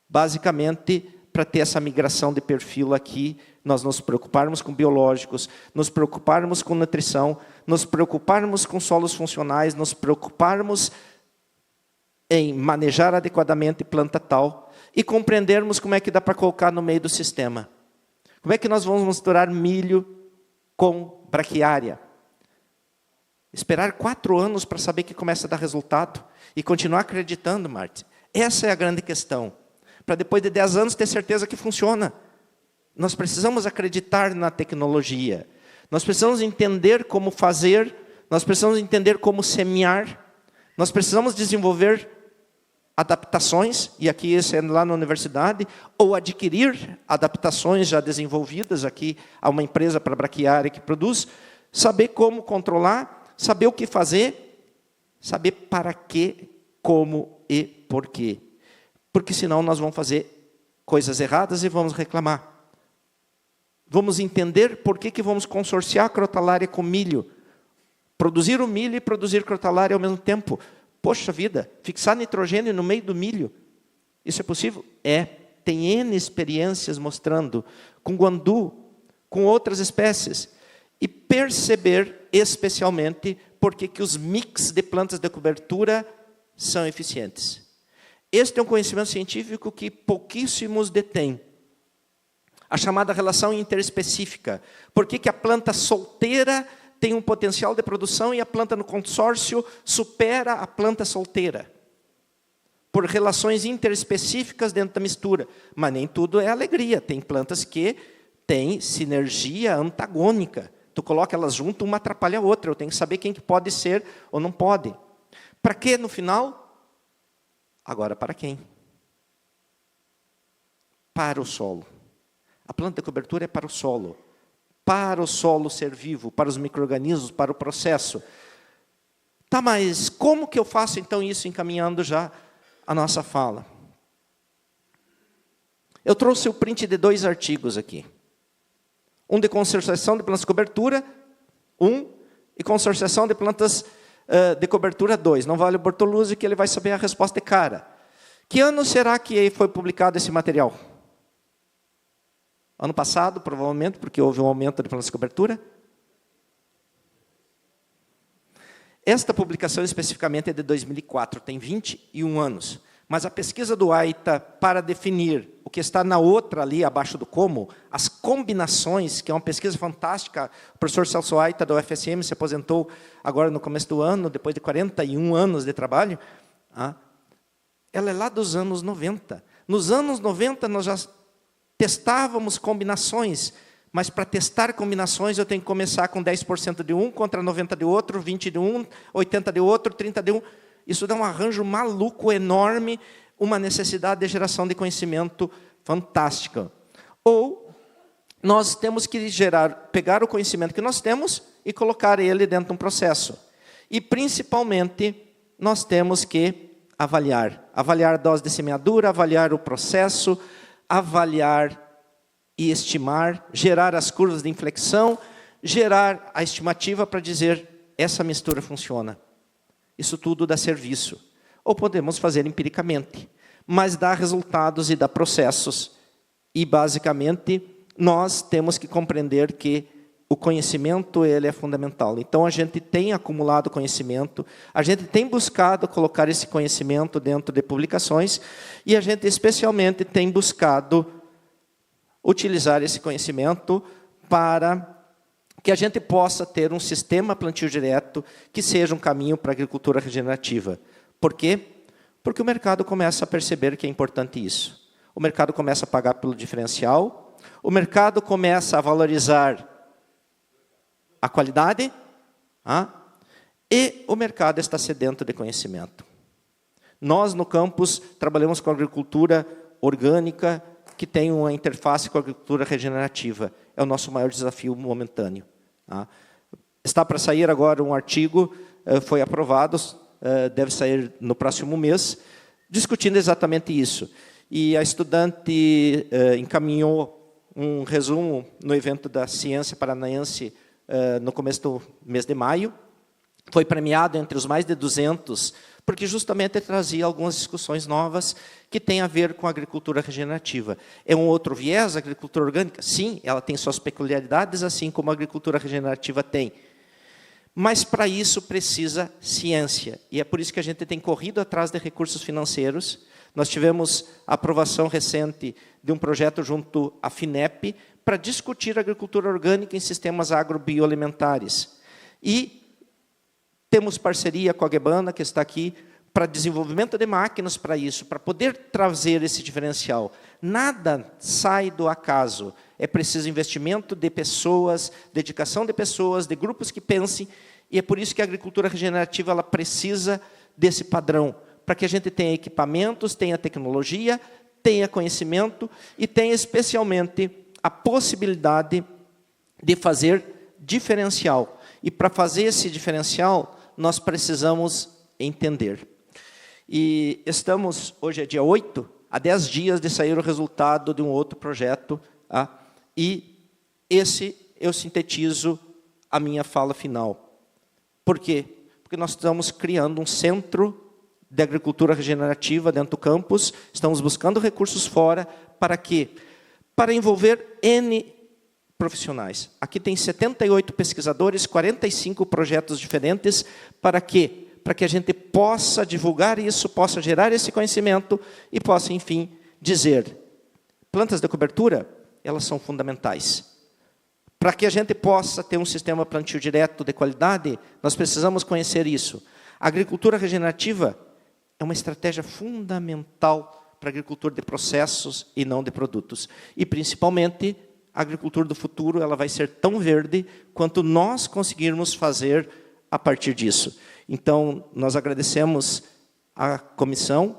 [SPEAKER 2] Basicamente, para ter essa migração de perfil aqui, nós nos preocuparmos com biológicos, nos preocuparmos com nutrição, nos preocuparmos com solos funcionais, nos preocuparmos em manejar adequadamente planta tal e compreendermos como é que dá para colocar no meio do sistema. Como é que nós vamos misturar milho com braquiária? Esperar 4 anos para saber que começa a dar resultado e continuar acreditando, Martin. Essa é a grande questão. Para depois de 10 anos ter certeza que funciona. Nós precisamos acreditar na tecnologia. Nós precisamos entender como fazer, nós precisamos entender como semear, nós precisamos desenvolver adaptações, e aqui esse é lá na universidade, ou adquirir adaptações já desenvolvidas aqui a uma empresa para braquiária que produz, saber como controlar, saber o que fazer, saber para quê, como e por quê. Porque senão nós vamos fazer coisas erradas e vamos reclamar. Vamos entender por que vamos consorciar a crotalária com milho. Produzir o milho e produzir crotalária ao mesmo tempo. Poxa vida, fixar nitrogênio no meio do milho. Isso é possível? É. Tem N experiências mostrando, com guandu, com outras espécies. E perceber, especialmente, por que os mix de plantas de cobertura são eficientes. Este é um conhecimento científico que pouquíssimos detêm. A chamada relação interespecífica. Por que a planta solteira tem um potencial de produção e a planta no consórcio supera a planta solteira? Por relações interespecíficas dentro da mistura. Mas nem tudo é alegria. Tem plantas que têm sinergia antagônica. Tu coloca elas junto, uma atrapalha a outra. Eu tenho que saber quem que pode ser ou não pode. Para quê, no final? Agora, para quem? Para o solo. A planta de cobertura é para o solo ser vivo, para os micro-organismos, para o processo. Tá, mas como que eu faço então isso, encaminhando já a nossa fala? Eu trouxe o print de 2 artigos aqui. Um de consorciação de plantas de cobertura, 1, e consorciação de plantas de cobertura, 2. Não vale o Bortoluzzi, que ele vai saber a resposta de cara. Que ano será que foi publicado esse material? Ano passado, provavelmente, porque houve um aumento de plantas de cobertura. Esta publicação, especificamente, é de 2004, tem 21 anos. Mas a pesquisa do AITA, para definir o que está na outra ali, abaixo do como, as combinações, que é uma pesquisa fantástica, o professor Celso Aita, da UFSM, se aposentou agora no começo do ano, depois de 41 anos de trabalho, ela é lá dos anos 90. Nos anos 90, nós já testávamos combinações, mas para testar combinações eu tenho que começar com 10% de um, contra 90% de outro, 20% de um, 80% de outro, 30% de um. Isso dá um arranjo maluco, enorme, uma necessidade de geração de conhecimento fantástica. Ou nós temos que pegar o conhecimento que nós temos e colocar ele dentro de um processo. E, principalmente, nós temos que avaliar. Avaliar a dose de semeadura, avaliar o processo, avaliar e estimar, gerar as curvas de inflexão, gerar a estimativa para dizer, essa mistura funciona. Isso tudo dá serviço. Ou podemos fazer empiricamente, mas dá resultados e dá processos. E, basicamente, nós temos que compreender que o conhecimento ele é fundamental. Então, a gente tem acumulado conhecimento, a gente tem buscado colocar esse conhecimento dentro de publicações, e a gente, especialmente, tem buscado utilizar esse conhecimento para que a gente possa ter um sistema plantio direto que seja um caminho para a agricultura regenerativa. Por quê? Porque o mercado começa a perceber que é importante isso. O mercado começa a pagar pelo diferencial, o mercado começa a valorizar a qualidade, e o mercado está sedento de conhecimento. Nós, no campus, trabalhamos com agricultura orgânica, que tem uma interface com a agricultura regenerativa. É o nosso maior desafio momentâneo. Está para sair agora um artigo, foi aprovado, deve sair no próximo mês, discutindo exatamente isso. E a estudante encaminhou um resumo no evento da Ciência Paranaense no começo do mês de maio. Foi premiado entre os mais de 200, porque justamente trazia algumas discussões novas que têm a ver com a agricultura regenerativa. É um outro viés, a agricultura orgânica? Sim, ela tem suas peculiaridades, assim como a agricultura regenerativa tem. Mas, para isso, precisa ciência. E é por isso que a gente tem corrido atrás de recursos financeiros. Nós tivemos a aprovação recente de um projeto junto à FINEP para discutir a agricultura orgânica em sistemas agrobioalimentares. E temos parceria com a Gebana, que está aqui, para desenvolvimento de máquinas para isso, para poder trazer esse diferencial. Nada sai do acaso. É preciso investimento de pessoas, dedicação de pessoas, de grupos que pensem, e é por isso que a agricultura regenerativa ela precisa desse padrão, para que a gente tenha equipamentos, tenha tecnologia, tenha conhecimento e tenha especialmente a possibilidade de fazer diferencial. E para fazer esse diferencial, nós precisamos entender. E estamos, hoje é dia 8, há 10 dias de sair o resultado de um outro projeto, e esse eu sintetizo a minha fala final. Por quê? Porque nós estamos criando um centro de agricultura regenerativa dentro do campus, estamos buscando recursos fora, para quê? Para envolver N profissionais. Aqui tem 78 pesquisadores, 45 projetos diferentes, para quê? Para que a gente possa divulgar isso, possa gerar esse conhecimento e possa, enfim, dizer, plantas de cobertura, elas são fundamentais. Para que a gente possa ter um sistema plantio direto de qualidade, nós precisamos conhecer isso. A agricultura regenerativa é uma estratégia fundamental para a agricultura de processos e não de produtos. E, principalmente, a agricultura do futuro ela vai ser tão verde quanto nós conseguirmos fazer a partir disso. Então, nós agradecemos a comissão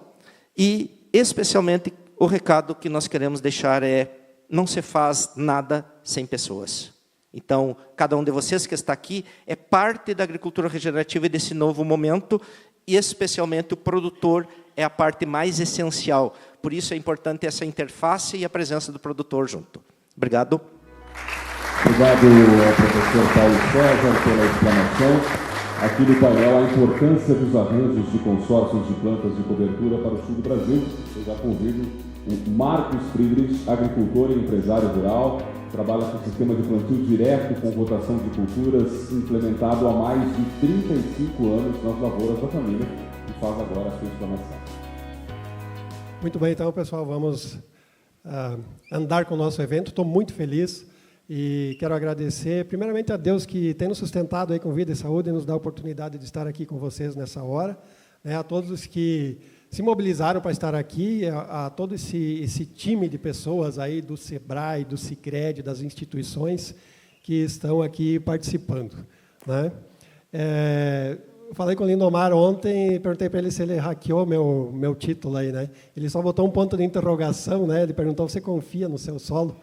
[SPEAKER 2] e, especialmente, o recado que nós queremos deixar é: não se faz nada sem pessoas. Então, cada um de vocês que está aqui é parte da agricultura regenerativa e desse novo momento, e especialmente o produtor é a parte mais essencial. Por isso é importante essa interface e a presença do produtor junto. Obrigado.
[SPEAKER 1] Obrigado ao professor Paulo César pela explanação. Aqui no painel, a importância dos arranjos de consórcios de plantas de cobertura para o sul do Brasil. Eu já convido o Marcos Friedrich, agricultor e empresário rural, trabalha com sistema de plantio direto com rotação de culturas, implementado há mais de 35 anos nas lavouras da família, e faz agora a sua explanação.
[SPEAKER 3] Muito bem, então, pessoal, vamos andar com o nosso evento. Estou muito feliz e quero agradecer, primeiramente, a Deus que tem nos sustentado aí com vida e saúde e nos dá a oportunidade de estar aqui com vocês nessa hora, né, a todos os que se mobilizaram para estar aqui, a todo esse time de pessoas aí do SEBRAE, do Sicredi, das instituições que estão aqui participando, né? Eu falei com o Lindomar ontem e perguntei para ele se ele hackeou meu título aí, né? Ele só botou um ponto de interrogação, né? Ele perguntou: você confia no seu solo?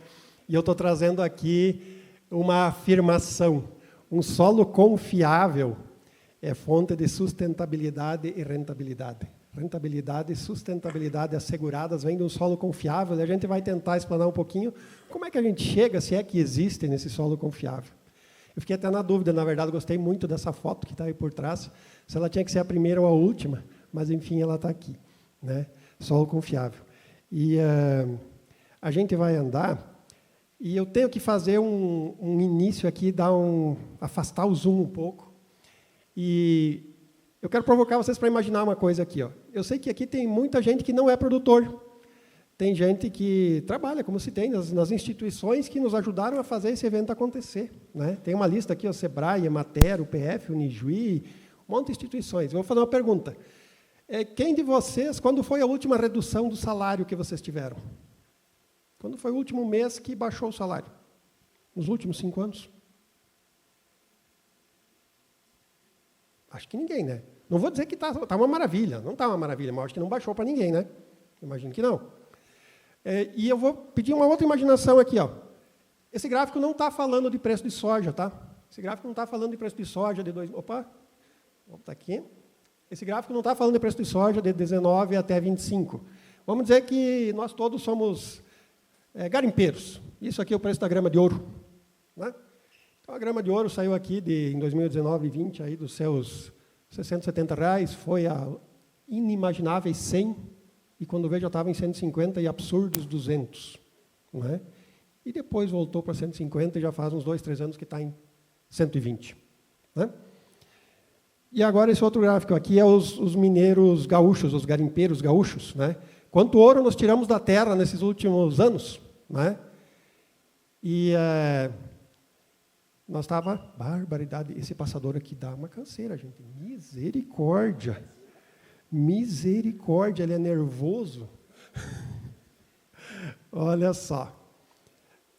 [SPEAKER 3] E eu estou trazendo aqui uma afirmação: um solo confiável é fonte de sustentabilidade e rentabilidade. Rentabilidade e sustentabilidade asseguradas vêm de um solo confiável, e a gente vai tentar explanar um pouquinho como é que a gente chega, se é que existe nesse solo confiável. Eu fiquei até na dúvida, na verdade, gostei muito dessa foto que está aí por trás, se ela tinha que ser a primeira ou a última, mas, enfim, ela está aqui, né? Solo confiável. E a gente vai andar, e eu tenho que fazer um início aqui, afastar o zoom um pouco, e eu quero provocar vocês para imaginar uma coisa aqui. Eu sei que aqui tem muita gente que não é produtor. Tem gente que trabalha, como se tem, nas instituições que nos ajudaram a fazer esse evento acontecer, né? Tem uma lista aqui, o SEBRAE, Emater, o PF, o Unijuí, um monte de instituições. Eu vou fazer uma pergunta. Quem de vocês, quando foi a última redução do salário que vocês tiveram? Quando foi o último mês que baixou o salário? Nos últimos 5 anos? Acho que ninguém, né? Não vou dizer que está uma maravilha, não está uma maravilha, mas acho que não baixou para ninguém, né? Imagino que não. E eu vou pedir uma outra imaginação aqui. Esse gráfico não está falando de preço de soja, tá? Esse gráfico não está falando de preço de soja de 2... Opa! Vamos botar aqui. Esse gráfico não está falando de preço de soja de 19 até 25. Vamos dizer que nós todos somos garimpeiros. Isso aqui é o preço da grama de ouro, né? Então, a grama de ouro saiu aqui em 2019 e 20 aí dos seus R$60, R$70, foi a inimagináveis 100, e quando veio já estava em 150 e absurdos 200. Não é? E depois voltou para 150 e já faz uns 2, 3 anos que está em 120. Né? E agora esse outro gráfico aqui é os mineiros gaúchos, os garimpeiros gaúchos. Né? Quanto ouro nós tiramos da terra nesses últimos anos? Né? E nós estava, barbaridade, esse passador aqui dá uma canseira, gente. Misericórdia. Misericórdia, ele é nervoso. Olha só.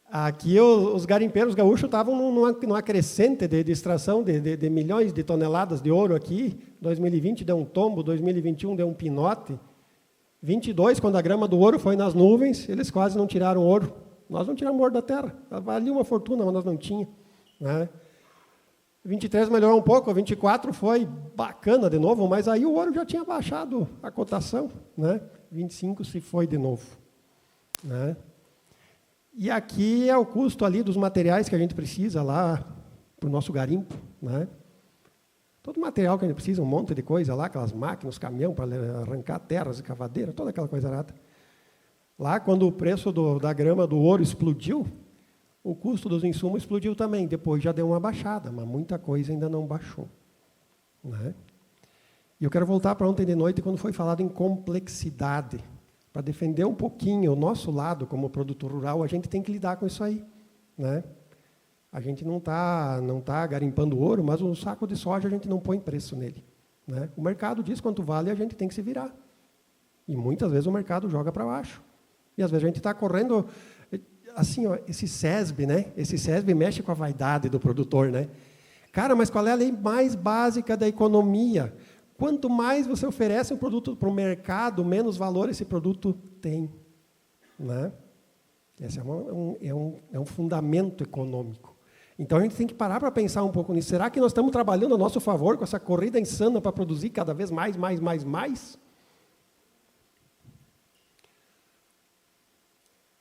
[SPEAKER 3] Aqui os garimpeiros gaúchos estavam numa crescente de extração de milhões de toneladas de ouro aqui. 2020 deu um tombo, 2021 deu um pinote. 22, quando a grama do ouro foi nas nuvens, eles quase não tiraram ouro. Nós não tiramos ouro da terra. Valia uma fortuna, mas nós não tínhamos. Né? 23 melhorou um pouco, 24 foi bacana de novo, mas aí o ouro já tinha baixado a cotação, né? 25 se foi de novo, né? E aqui é o custo ali dos materiais que a gente precisa lá para o nosso garimpo, né? Todo o material que a gente precisa, um monte de coisa lá, aquelas máquinas, caminhão para arrancar terras e cavadeira, toda aquela coisa arada. Lá, quando o preço da grama do ouro explodiu, o custo dos insumos explodiu também. Depois já deu uma baixada, mas muita coisa ainda não baixou, né? E eu quero voltar para ontem de noite, quando foi falado em complexidade. Para defender um pouquinho o nosso lado como produtor rural, a gente tem que lidar com isso aí, né? A gente não tá garimpando ouro, mas um saco de soja a gente não põe preço nele, né? O mercado diz quanto vale e a gente tem que se virar. E muitas vezes o mercado joga para baixo. E às vezes a gente está correndo... Assim, ó, esse SESB, né? Esse SESB mexe com a vaidade do produtor, né? Cara, mas qual é a lei mais básica da economia? Quanto mais você oferece um produto para o mercado, menos valor esse produto tem, né? Esse é um fundamento econômico. Então, a gente tem que parar para pensar um pouco nisso. Será que nós estamos trabalhando a nosso favor com essa corrida insana para produzir cada vez mais?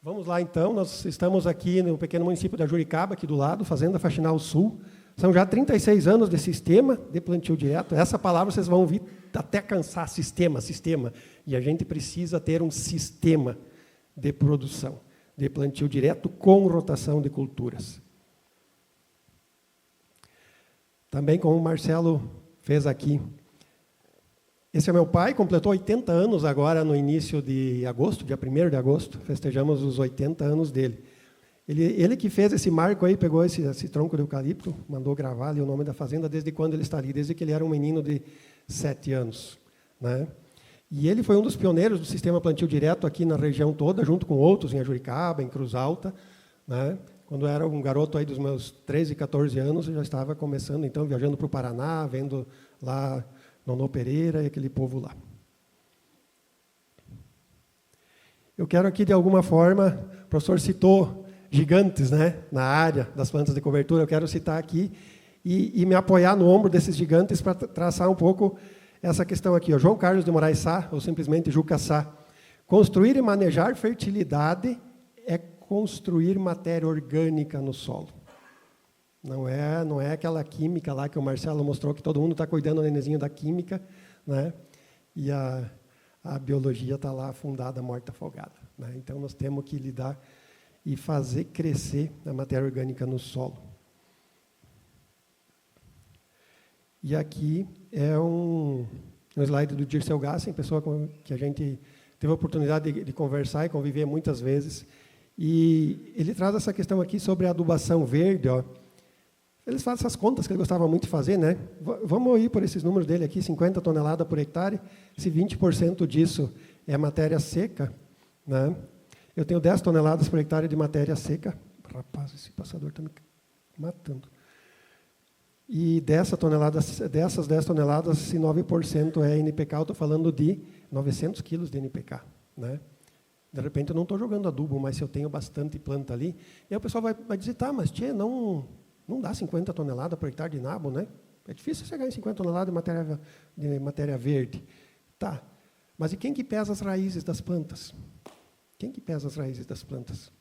[SPEAKER 3] Vamos lá, então. Nós estamos aqui no pequeno município da Juricaba, aqui do lado, Fazenda Faxinal Sul. São já 36 anos de sistema de plantio direto. Essa palavra vocês vão ouvir até cansar, sistema. E a gente precisa ter um sistema de produção, de plantio direto com rotação de culturas. Também, como o Marcelo fez aqui, esse é meu pai, completou 80 anos agora no início de agosto, dia 1º de agosto, festejamos os 80 anos dele. Ele que fez esse marco aí, pegou esse tronco de eucalipto, mandou gravar ali o nome da fazenda desde quando ele está ali, desde que ele era um menino de 7 anos, né? E ele foi um dos pioneiros do sistema plantio direto aqui na região toda, junto com outros em Ajuricaba, em Cruz Alta, né? Quando eu era um garoto aí dos meus 13, 14 anos, eu já estava começando, então, viajando para o Paraná, vendo lá Nonô Pereira e aquele povo lá. Eu quero aqui, de alguma forma, o professor citou gigantes, né, na área das plantas de cobertura, eu quero citar aqui e me apoiar no ombro desses gigantes para traçar um pouco essa questão aqui. Ó. João Carlos de Moraes Sá, ou simplesmente Juca Sá. Construir e manejar fertilidade é construir matéria orgânica no solo. Não é aquela química lá que o Marcelo mostrou, que todo mundo está cuidando do nenenzinho da química, né? E a biologia está lá afundada, morta, afogada, né? Então, nós temos que lidar e fazer crescer a matéria orgânica no solo. E aqui é um slide do Dirceu Gassen, pessoa com que a gente teve a oportunidade de conversar e conviver muitas vezes. E ele traz essa questão aqui sobre a adubação verde, ó. Eles fazem essas contas que ele gostava muito de fazer, né? Vamos ir por esses números dele aqui, 50 toneladas por hectare, se 20% disso é matéria seca, né? Eu tenho 10 toneladas por hectare de matéria seca. Rapaz, esse passador está me matando. E dessas 10 toneladas, se 9% é NPK, eu estou falando de 900 quilos de NPK, né? De repente, eu não estou jogando adubo, mas se eu tenho bastante planta ali, e aí o pessoal vai dizer, tá, mas tchê, não dá 50 toneladas por hectare de nabo, né? É difícil chegar em 50 toneladas de matéria verde. Tá, mas e quem que pesa as raízes das plantas? Quem que pesa as raízes das plantas?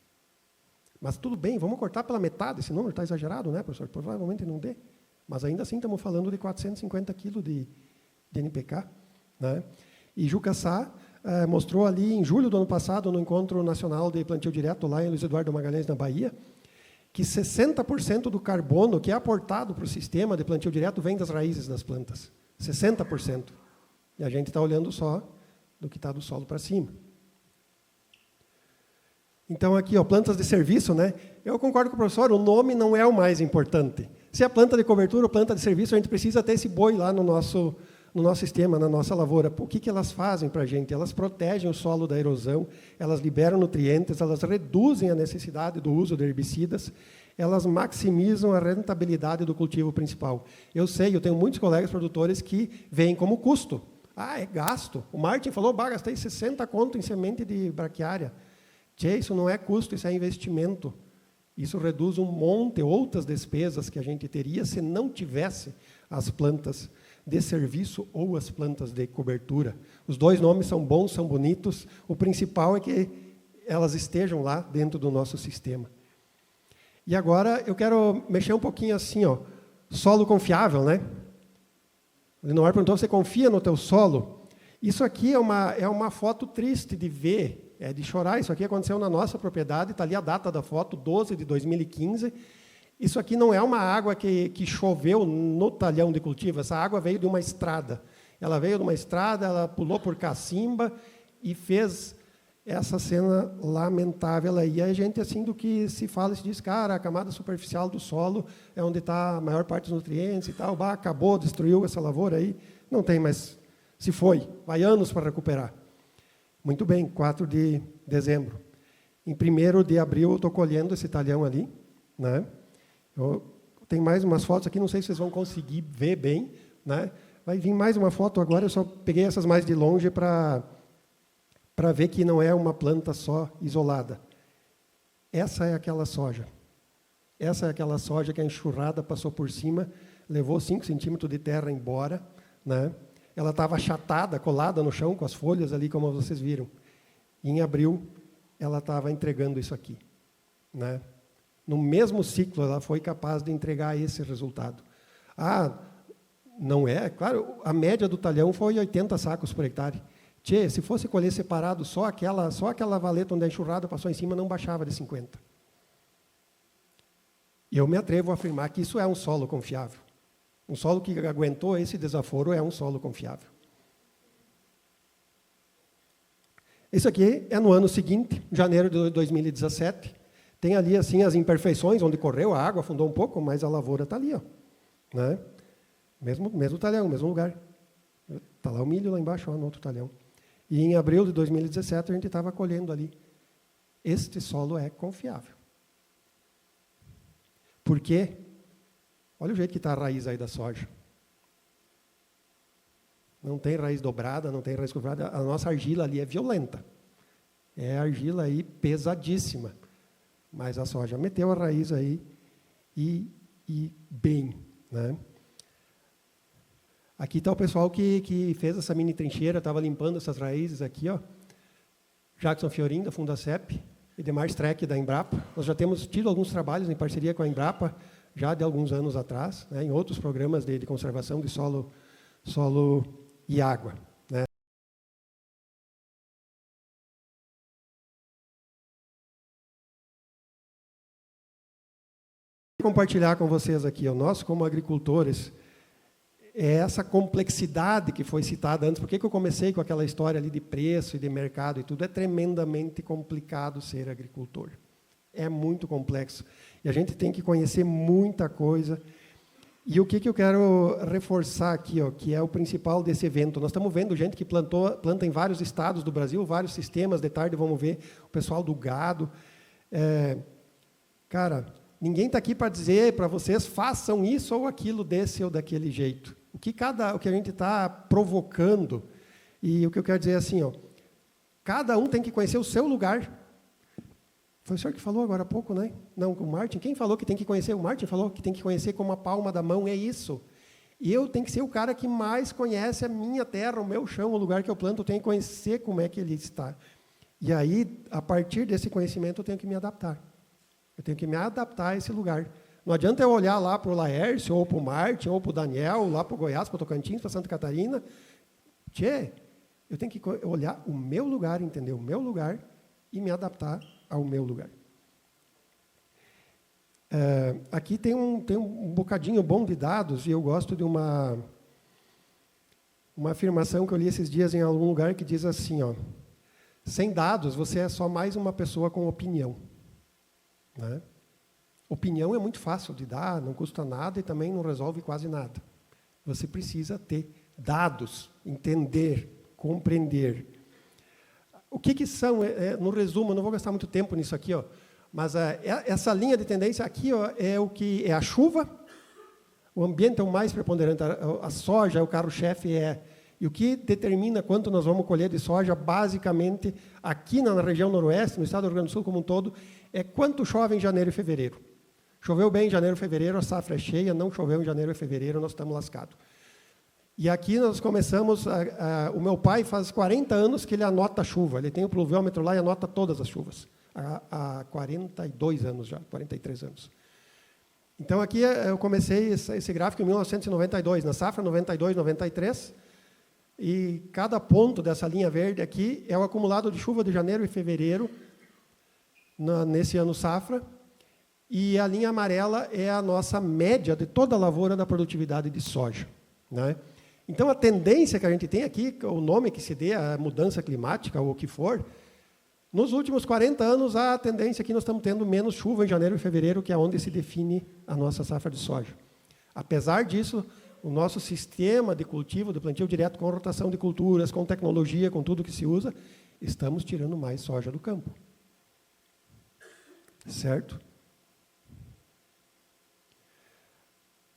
[SPEAKER 3] Mas tudo bem, vamos cortar pela metade, esse número está exagerado, né, professor? Provavelmente não dê. Mas ainda assim estamos falando de 450 quilos de NPK, né? E Juca Sá mostrou ali em julho do ano passado, no Encontro Nacional de Plantio Direto, lá em Luiz Eduardo Magalhães, na Bahia, que 60% do carbono que é aportado para o sistema de plantio direto vem das raízes das plantas. 60%. E a gente está olhando só do que está do solo para cima. Então, aqui, ó, plantas de serviço, né? Eu concordo com o professor, o nome não é o mais importante. Se é planta de cobertura ou planta de serviço, a gente precisa ter esse boi lá no nosso sistema, na nossa lavoura. O que elas fazem para a gente? Elas protegem o solo da erosão, elas liberam nutrientes, elas reduzem a necessidade do uso de herbicidas, elas maximizam a rentabilidade do cultivo principal. Eu tenho muitos colegas produtores que veem como custo. Ah, é gasto. O Martin falou, gastei 60 conto em semente de braquiária. Tchê, isso não é custo, isso é investimento. Isso reduz um monte, outras despesas que a gente teria se não tivesse as plantas de serviço ou as plantas de cobertura. Os dois nomes são bons, são bonitos. O principal é que elas estejam lá dentro do nosso sistema. E agora eu quero mexer um pouquinho assim, ó, solo confiável, né? O Lindomar perguntou, você confia no teu solo? Isso aqui é uma foto triste de ver, é de chorar. Isso aqui aconteceu na nossa propriedade, está ali a data da foto, 12 de 2015. Isso aqui não é uma água que choveu no talhão de cultivo, essa água veio de uma estrada. Ela veio de uma estrada, ela pulou por cacimba e fez essa cena lamentável aí. E a gente, assim, do que se fala, se diz, cara, a camada superficial do solo é onde está a maior parte dos nutrientes e tal, acabou, destruiu essa lavoura aí, não tem mais, se foi, vai anos para recuperar. Muito bem, 4 de dezembro. Em 1º de abril eu estou colhendo esse talhão ali, né? Eu tenho mais umas fotos aqui, não sei se vocês vão conseguir ver bem, né? Vai vir mais uma foto agora, eu só peguei essas mais de longe para ver que não é uma planta só isolada. Essa é aquela soja. Essa é aquela soja que a enxurrada passou por cima, levou 5 centímetros de terra embora, né? Ela estava achatada, colada no chão, com as folhas ali, como vocês viram. E em abril, ela estava entregando isso aqui, né? No mesmo ciclo, ela foi capaz de entregar esse resultado. Não é? Claro, a média do talhão foi 80 sacos por hectare. Tchê, se fosse colher separado, só aquela valeta onde a enxurrada passou em cima, não baixava de 50. E eu me atrevo a afirmar que isso é um solo confiável. Um solo que aguentou esse desaforo é um solo confiável. Isso aqui é no ano seguinte, janeiro de 2017. Tem ali assim as imperfeições, onde correu a água, afundou um pouco, mas a lavoura está ali, ó, né? Mesmo talhão, mesmo lugar. Está lá o milho lá embaixo, ó, no outro talhão. E em abril de 2017 a gente estava colhendo ali. Este solo é confiável. Por quê? Olha o jeito que está a raiz aí da soja. Não tem raiz dobrada, não tem raiz curvada. A nossa argila ali é violenta. É argila aí pesadíssima. Mas a soja meteu a raiz aí e bem, né? Aqui está o pessoal que fez essa mini trincheira, estava limpando essas raízes aqui, ó. Jackson Fiorin, da Fundacep, Edemar Streck, da Embrapa. Nós já temos tido alguns trabalhos em parceria com a Embrapa, já de alguns anos atrás, né, em outros programas de conservação de solo e água, né. Compartilhar com vocês aqui, nós como agricultores, é essa complexidade que foi citada antes. Por que eu comecei com aquela história ali de preço e de mercado e tudo? É tremendamente complicado ser agricultor. É muito complexo. E a gente tem que conhecer muita coisa. E o que eu quero reforçar aqui, ó, que é o principal desse evento? Nós estamos vendo gente que planta em vários estados do Brasil, vários sistemas. De tarde vamos ver o pessoal do gado. Cara, ninguém está aqui para dizer para vocês façam isso ou aquilo desse ou daquele jeito. O que a gente está provocando, e o que eu quero dizer é assim, ó, cada um tem que conhecer o seu lugar. Foi o senhor que falou agora há pouco, né? Não, o Martin. Quem falou que tem que conhecer? O Martin falou que tem que conhecer como a palma da mão, é isso. E eu tenho que ser o cara que mais conhece a minha terra, o meu chão, o lugar que eu planto, eu tenho que conhecer como é que ele está. E aí, a partir desse conhecimento, eu tenho que me adaptar. Eu tenho que me adaptar a esse lugar. Não adianta eu olhar lá para o Laércio, ou para o Martin, ou para o Daniel, lá para o Goiás, para o Tocantins, para Santa Catarina. Eu tenho que olhar o meu lugar, entender o meu lugar e me adaptar ao meu lugar. Aqui tem um bocadinho bom de dados, e eu gosto de uma afirmação que eu li esses dias em algum lugar que diz assim, ó, sem dados, você é só mais uma pessoa com opinião. Né? Opinião é muito fácil de dar, não custa nada e também não resolve quase nada. Você precisa ter dados, entender, compreender. O que são, no resumo, eu não vou gastar muito tempo nisso aqui, ó, mas essa linha de tendência aqui, ó, é o que é a chuva, o ambiente é o mais preponderante, a soja, o carro-chefe E o que determina quanto nós vamos colher de soja, basicamente, aqui na região noroeste, no estado do Rio Grande do Sul como um todo, é quanto chove em janeiro e fevereiro. Choveu bem em janeiro e fevereiro, a safra é cheia, não choveu em janeiro e fevereiro, nós estamos lascados. E aqui nós começamos, o meu pai faz 40 anos que ele anota a chuva, ele tem o pluviômetro lá e anota todas as chuvas, há 42 anos já, 43 anos. Então, aqui eu comecei esse gráfico em 1992, na safra 92-93, e cada ponto dessa linha verde aqui é o acumulado de chuva de janeiro e fevereiro, nesse ano safra, e a linha amarela é a nossa média de toda a lavoura da produtividade de soja, né? Então, a tendência que a gente tem aqui, o nome que se dê, a mudança climática, ou o que for, nos últimos 40 anos, a tendência é que nós estamos tendo menos chuva em janeiro e fevereiro, que é onde se define a nossa safra de soja. Apesar disso, o nosso sistema de cultivo, de plantio direto, com rotação de culturas, com tecnologia, com tudo que se usa, estamos tirando mais soja do campo. Certo?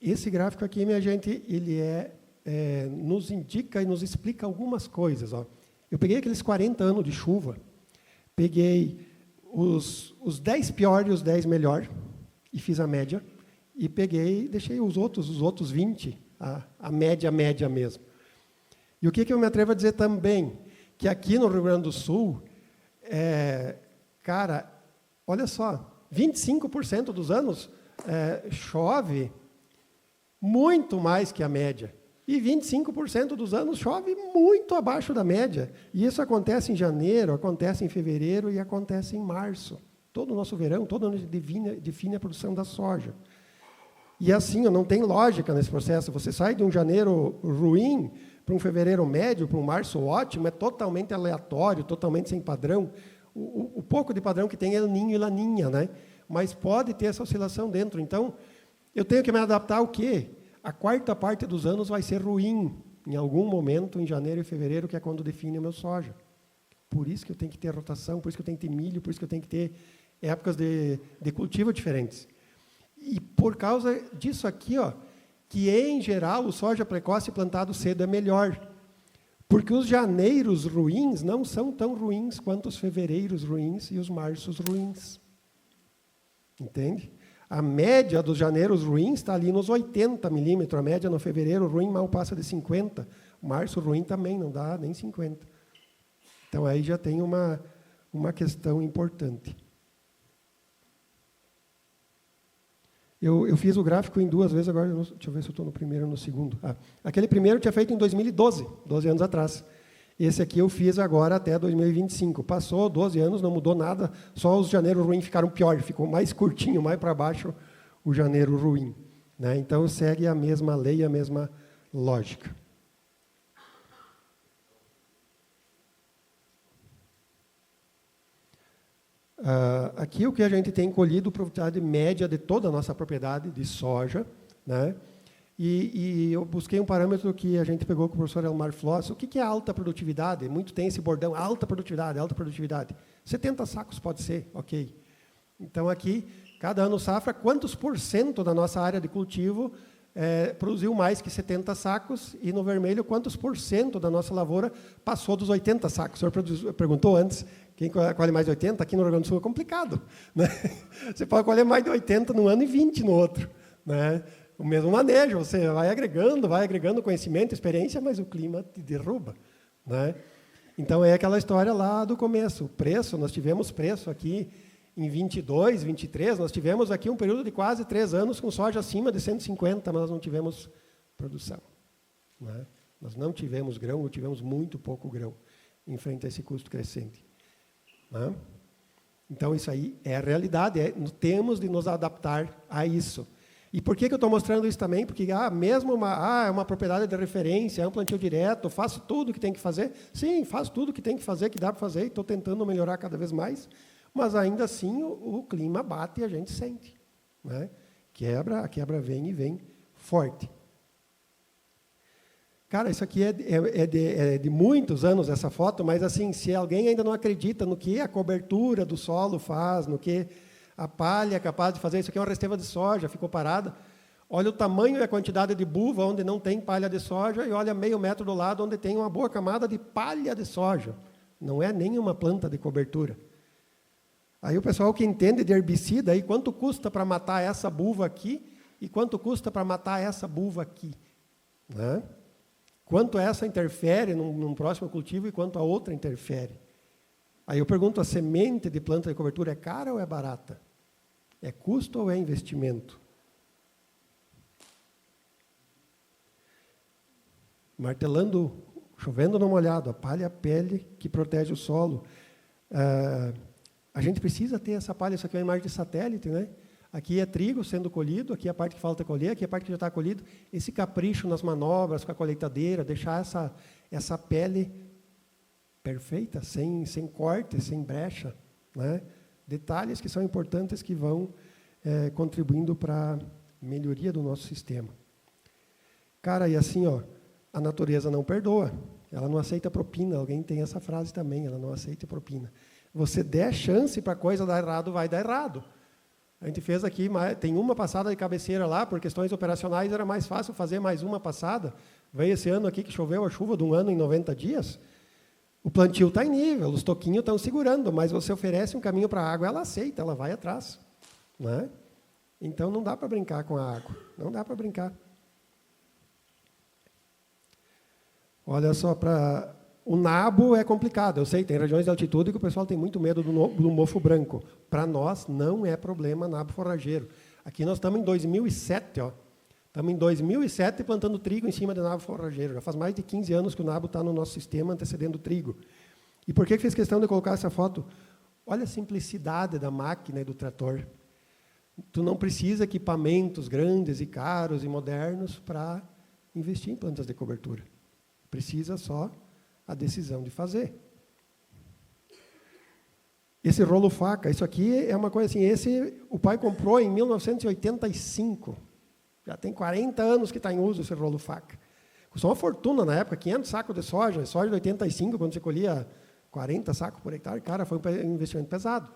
[SPEAKER 3] Esse gráfico aqui, minha gente, ele nos indica e nos explica algumas coisas. Ó. Eu peguei aqueles 40 anos de chuva, peguei os 10 piores e os 10 melhores, e fiz a média, e deixei os outros 20, a média mesmo. E o que eu me atrevo a dizer também? Que aqui no Rio Grande do Sul, cara, olha só, 25% dos anos chove muito mais que a média. E 25% dos anos chove muito abaixo da média. E isso acontece em janeiro, acontece em fevereiro e acontece em março. Todo o nosso verão, todo ano define a produção da soja. E assim, não tem lógica nesse processo. Você sai de um janeiro ruim para um fevereiro médio, para um março ótimo, é totalmente aleatório, totalmente sem padrão. O pouco de padrão que tem é El Niño e Laninha, né? Mas pode ter essa oscilação dentro. Então, eu tenho que me adaptar ao quê? A quarta parte dos anos vai ser ruim, em algum momento, em janeiro e fevereiro, que é quando define o meu soja. Por isso que eu tenho que ter rotação, por isso que eu tenho que ter milho, por isso que eu tenho que ter épocas de cultivo diferentes. E por causa disso aqui, ó, que em geral o soja precoce plantado cedo é melhor. Porque os janeiros ruins não são tão ruins quanto os fevereiros ruins e os marços ruins. Entende? A média dos janeiros ruins está ali nos 80 milímetros, a média no fevereiro ruim mal passa de 50, março ruim também não dá nem 50. Então, aí já tem uma questão importante. Eu fiz o gráfico em 2 vezes, agora, deixa eu ver se eu estou no primeiro ou no segundo. Aquele primeiro eu tinha feito em 2012, 12 anos atrás. Esse aqui eu fiz agora até 2025. Passou 12 anos, não mudou nada, só os janeiros ruins ficaram piores, ficou mais curtinho, mais para baixo o janeiro ruim, né? Então, segue a mesma lei, a mesma lógica. Aqui o que a gente tem colhido, produtividade média de toda a nossa propriedade de soja, né? E eu busquei um parâmetro que a gente pegou com o professor Elmar Floss. O que é alta produtividade? Muito tem esse bordão, alta produtividade, alta produtividade. 70 sacos pode ser, ok. Então, aqui, cada ano safra, quantos % da nossa área de cultivo produziu mais que 70 sacos? E no vermelho, quantos % da nossa lavoura passou dos 80 sacos? O senhor perguntou antes, quem colhe mais de 80? Aqui no Rio Grande do Sul é complicado, né? Você pode colher mais de 80 num ano e 20 no outro, né? O mesmo manejo, você vai agregando conhecimento, experiência, mas o clima te derruba, né? Então, é aquela história lá do começo. O preço, nós tivemos preço aqui em 22, 23, nós tivemos aqui um período de quase 3 anos com soja acima de 150, mas nós não tivemos produção, né? Nós não tivemos grão, ou tivemos muito pouco grão em frente a esse custo crescente, né? Então, isso aí é a realidade, temos de nos adaptar a isso. E por que eu estou mostrando isso também? Porque mesmo é uma propriedade de referência, é um plantio direto, faço tudo o que tem que fazer. Sim, faço tudo o que tem que fazer, que dá para fazer, e estou tentando melhorar cada vez mais, mas ainda assim o clima bate e a gente sente, né? A quebra vem e vem forte. Cara, isso aqui é de muitos anos, essa foto, mas assim, se alguém ainda não acredita no que a cobertura do solo faz, no que a palha é capaz de fazer, isso aqui é uma resteva de soja, ficou parada. Olha o tamanho e a quantidade de buva onde não tem palha de soja e olha meio metro do lado onde tem uma boa camada de palha de soja. Não é nenhuma planta de cobertura. Aí o pessoal que entende de herbicida, aí quanto custa para matar essa buva aqui e quanto custa para matar essa buva aqui? Né? Quanto essa interfere num próximo cultivo e quanto a outra interfere? Aí eu pergunto, a semente de planta de cobertura é cara ou é barata? É custo ou é investimento? Martelando, chovendo no molhado, a palha é a pele que protege o solo. A gente precisa ter essa palha, isso aqui é uma imagem de satélite, né? Aqui é trigo sendo colhido, aqui é a parte que falta colher, aqui é a parte que já está colhido. Esse capricho nas manobras, com a colheitadeira, deixar essa pele perfeita, sem corte, sem brecha, né? Detalhes que são importantes que vão contribuindo para a melhoria do nosso sistema. Cara, e assim, ó, a natureza não perdoa, ela não aceita propina. Alguém tem essa frase também, ela não aceita propina. Você der chance para a coisa dar errado, vai dar errado. A gente fez aqui, tem uma passada de cabeceira lá, por questões operacionais era mais fácil fazer mais uma passada. Veio esse ano aqui que choveu a chuva de um ano em 90 dias, o plantio está em nível, os toquinhos estão segurando, mas você oferece um caminho para a água, ela aceita, ela vai atrás. Né? Então não dá para brincar com a água, não dá para brincar. Olha só, o nabo é complicado, eu sei, tem regiões de altitude que o pessoal tem muito medo do mofo branco. Para nós, não é problema nabo forrageiro. Aqui nós estamos em 2007, ó. Estamos em 2007 plantando trigo em cima de nabo forrageiro. Já faz mais de 15 anos que o nabo está no nosso sistema, antecedendo o trigo. E por que fiz questão de colocar essa foto? Olha a simplicidade da máquina e do trator. Tu não precisa de equipamentos grandes e caros e modernos para investir em plantas de cobertura. Precisa só a decisão de fazer. Esse rolo faca, isso aqui é uma coisa assim, o pai comprou em 1985. Já tem 40 anos que está em uso esse rolo faca. Custou uma fortuna na época, 500 sacos de soja de 85, quando você colhia 40 sacos por hectare, cara, foi um investimento pesado.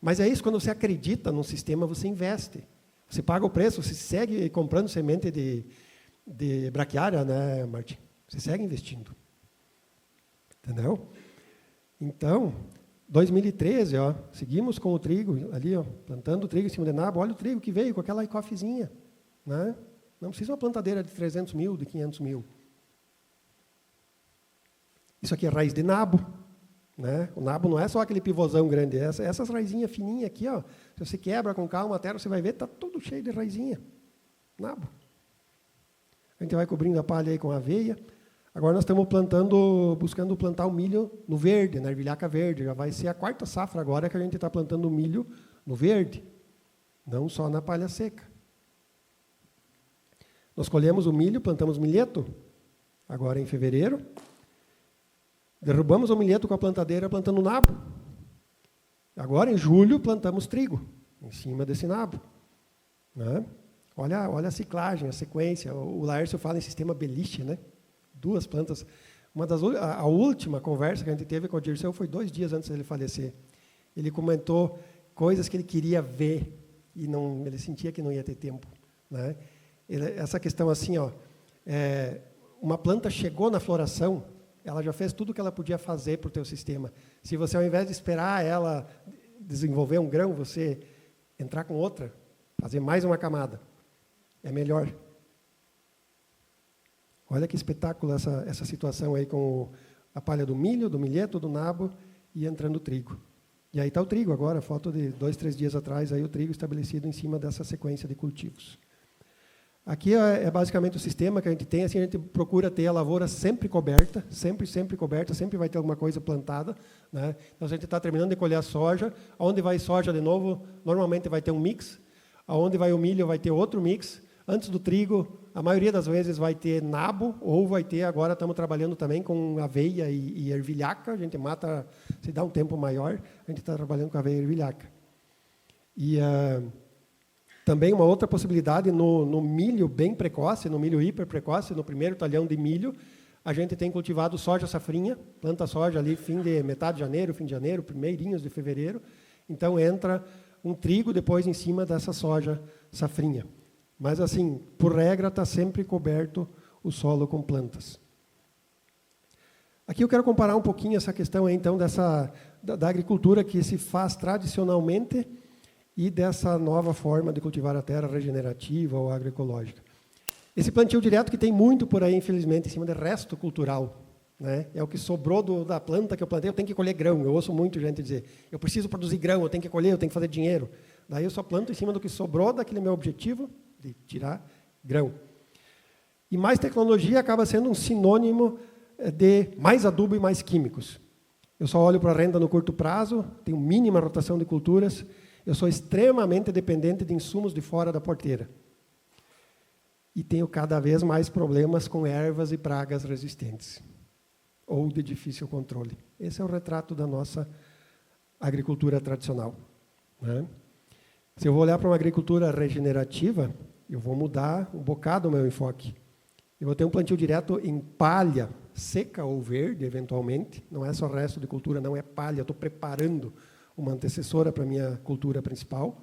[SPEAKER 3] Mas é isso, quando você acredita num sistema, você investe. Você paga o preço, você segue comprando semente de braquiária, né, Martim? Você segue investindo. Entendeu? Então, 2013, ó, seguimos com o trigo ali, ó, plantando o trigo em cima de nabo. Olha o trigo que veio com aquela icofezinha, né? Não precisa uma plantadeira de 300 mil, de 500 mil. Isso aqui é raiz de nabo, né? O nabo não é só aquele pivôzão grande, essas raizinhas fininhas aqui, ó. Se você quebra com calma a terra, você vai ver, está tudo cheio de raizinha. Nabo. A gente vai cobrindo a palha aí com aveia. Agora nós estamos buscando plantar o milho no verde, na ervilhaca verde. Já vai ser a 4ª safra agora que a gente está plantando o milho no verde, não só na palha seca. Nós colhemos o milho, plantamos milheto, agora em fevereiro. Derrubamos o milheto com a plantadeira plantando nabo. Agora, em julho, plantamos trigo, em cima desse nabo. Né? Olha a ciclagem, a sequência. O Laércio fala em sistema beliche, né? 2 plantas. A última conversa que a gente teve com o Dirceu foi 2 dias antes dele falecer. Ele comentou coisas que ele queria ver e ele sentia que não ia ter tempo. Né? Essa questão assim, ó, uma planta chegou na floração, ela já fez tudo o que ela podia fazer para o teu sistema. Se você, ao invés de esperar ela desenvolver um grão, você entrar com outra, fazer mais uma camada, é melhor. Olha que espetáculo essa situação aí com a palha do milho, do milheto, do nabo e entrando o trigo. E aí está o trigo agora, foto de 2, 3 dias atrás, aí o trigo estabelecido em cima dessa sequência de cultivos. Aqui é basicamente o sistema que a gente tem, assim, a gente procura ter a lavoura sempre coberta, sempre coberta, sempre vai ter alguma coisa plantada. Né? Então, a gente está terminando de colher a soja, onde vai soja de novo, normalmente vai ter um mix, aonde vai o milho vai ter outro mix, antes do trigo, a maioria das vezes vai ter nabo, ou vai ter, agora estamos trabalhando também com aveia e ervilhaca, a gente mata, se dá um tempo maior, a gente está trabalhando com aveia e ervilhaca. E também uma outra possibilidade, no milho bem precoce, no milho hiper precoce, no primeiro talhão de milho, a gente tem cultivado soja safrinha, planta soja ali metade de janeiro, fim de janeiro, primeirinhos de fevereiro, então entra um trigo depois em cima dessa soja safrinha. Mas, assim, por regra, está sempre coberto o solo com plantas. Aqui eu quero comparar um pouquinho essa questão, então, da agricultura que se faz tradicionalmente e dessa nova forma de cultivar a terra regenerativa ou agroecológica. Esse plantio direto que tem muito por aí, infelizmente, em cima de resto cultural, né? É o que sobrou da planta que eu plantei, eu tenho que colher grão. Eu ouço muito gente dizer, eu preciso produzir grão, eu tenho que colher, eu tenho que fazer dinheiro. Daí eu só planto em cima do que sobrou daquele meu objetivo de tirar grão. E mais tecnologia acaba sendo um sinônimo de mais adubo e mais químicos. Eu só olho para a renda no curto prazo, tenho mínima rotação de culturas, eu sou extremamente dependente de insumos de fora da porteira. E tenho cada vez mais problemas com ervas e pragas resistentes, ou de difícil controle. Esse é o retrato da nossa agricultura tradicional, né? Se eu vou olhar para uma agricultura regenerativa, eu vou mudar um bocado o meu enfoque. Eu vou ter um plantio direto em palha, seca ou verde, eventualmente. Não é só resto de cultura, não é palha. Eu estou preparando uma antecessora para a minha cultura principal.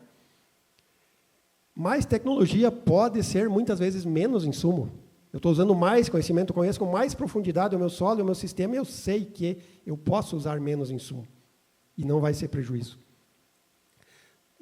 [SPEAKER 3] Mais tecnologia pode ser, muitas vezes, menos insumo. Eu estou usando mais conhecimento, conheço com mais profundidade o meu solo e o meu sistema, e eu sei que eu posso usar menos insumo. E não vai ser prejuízo.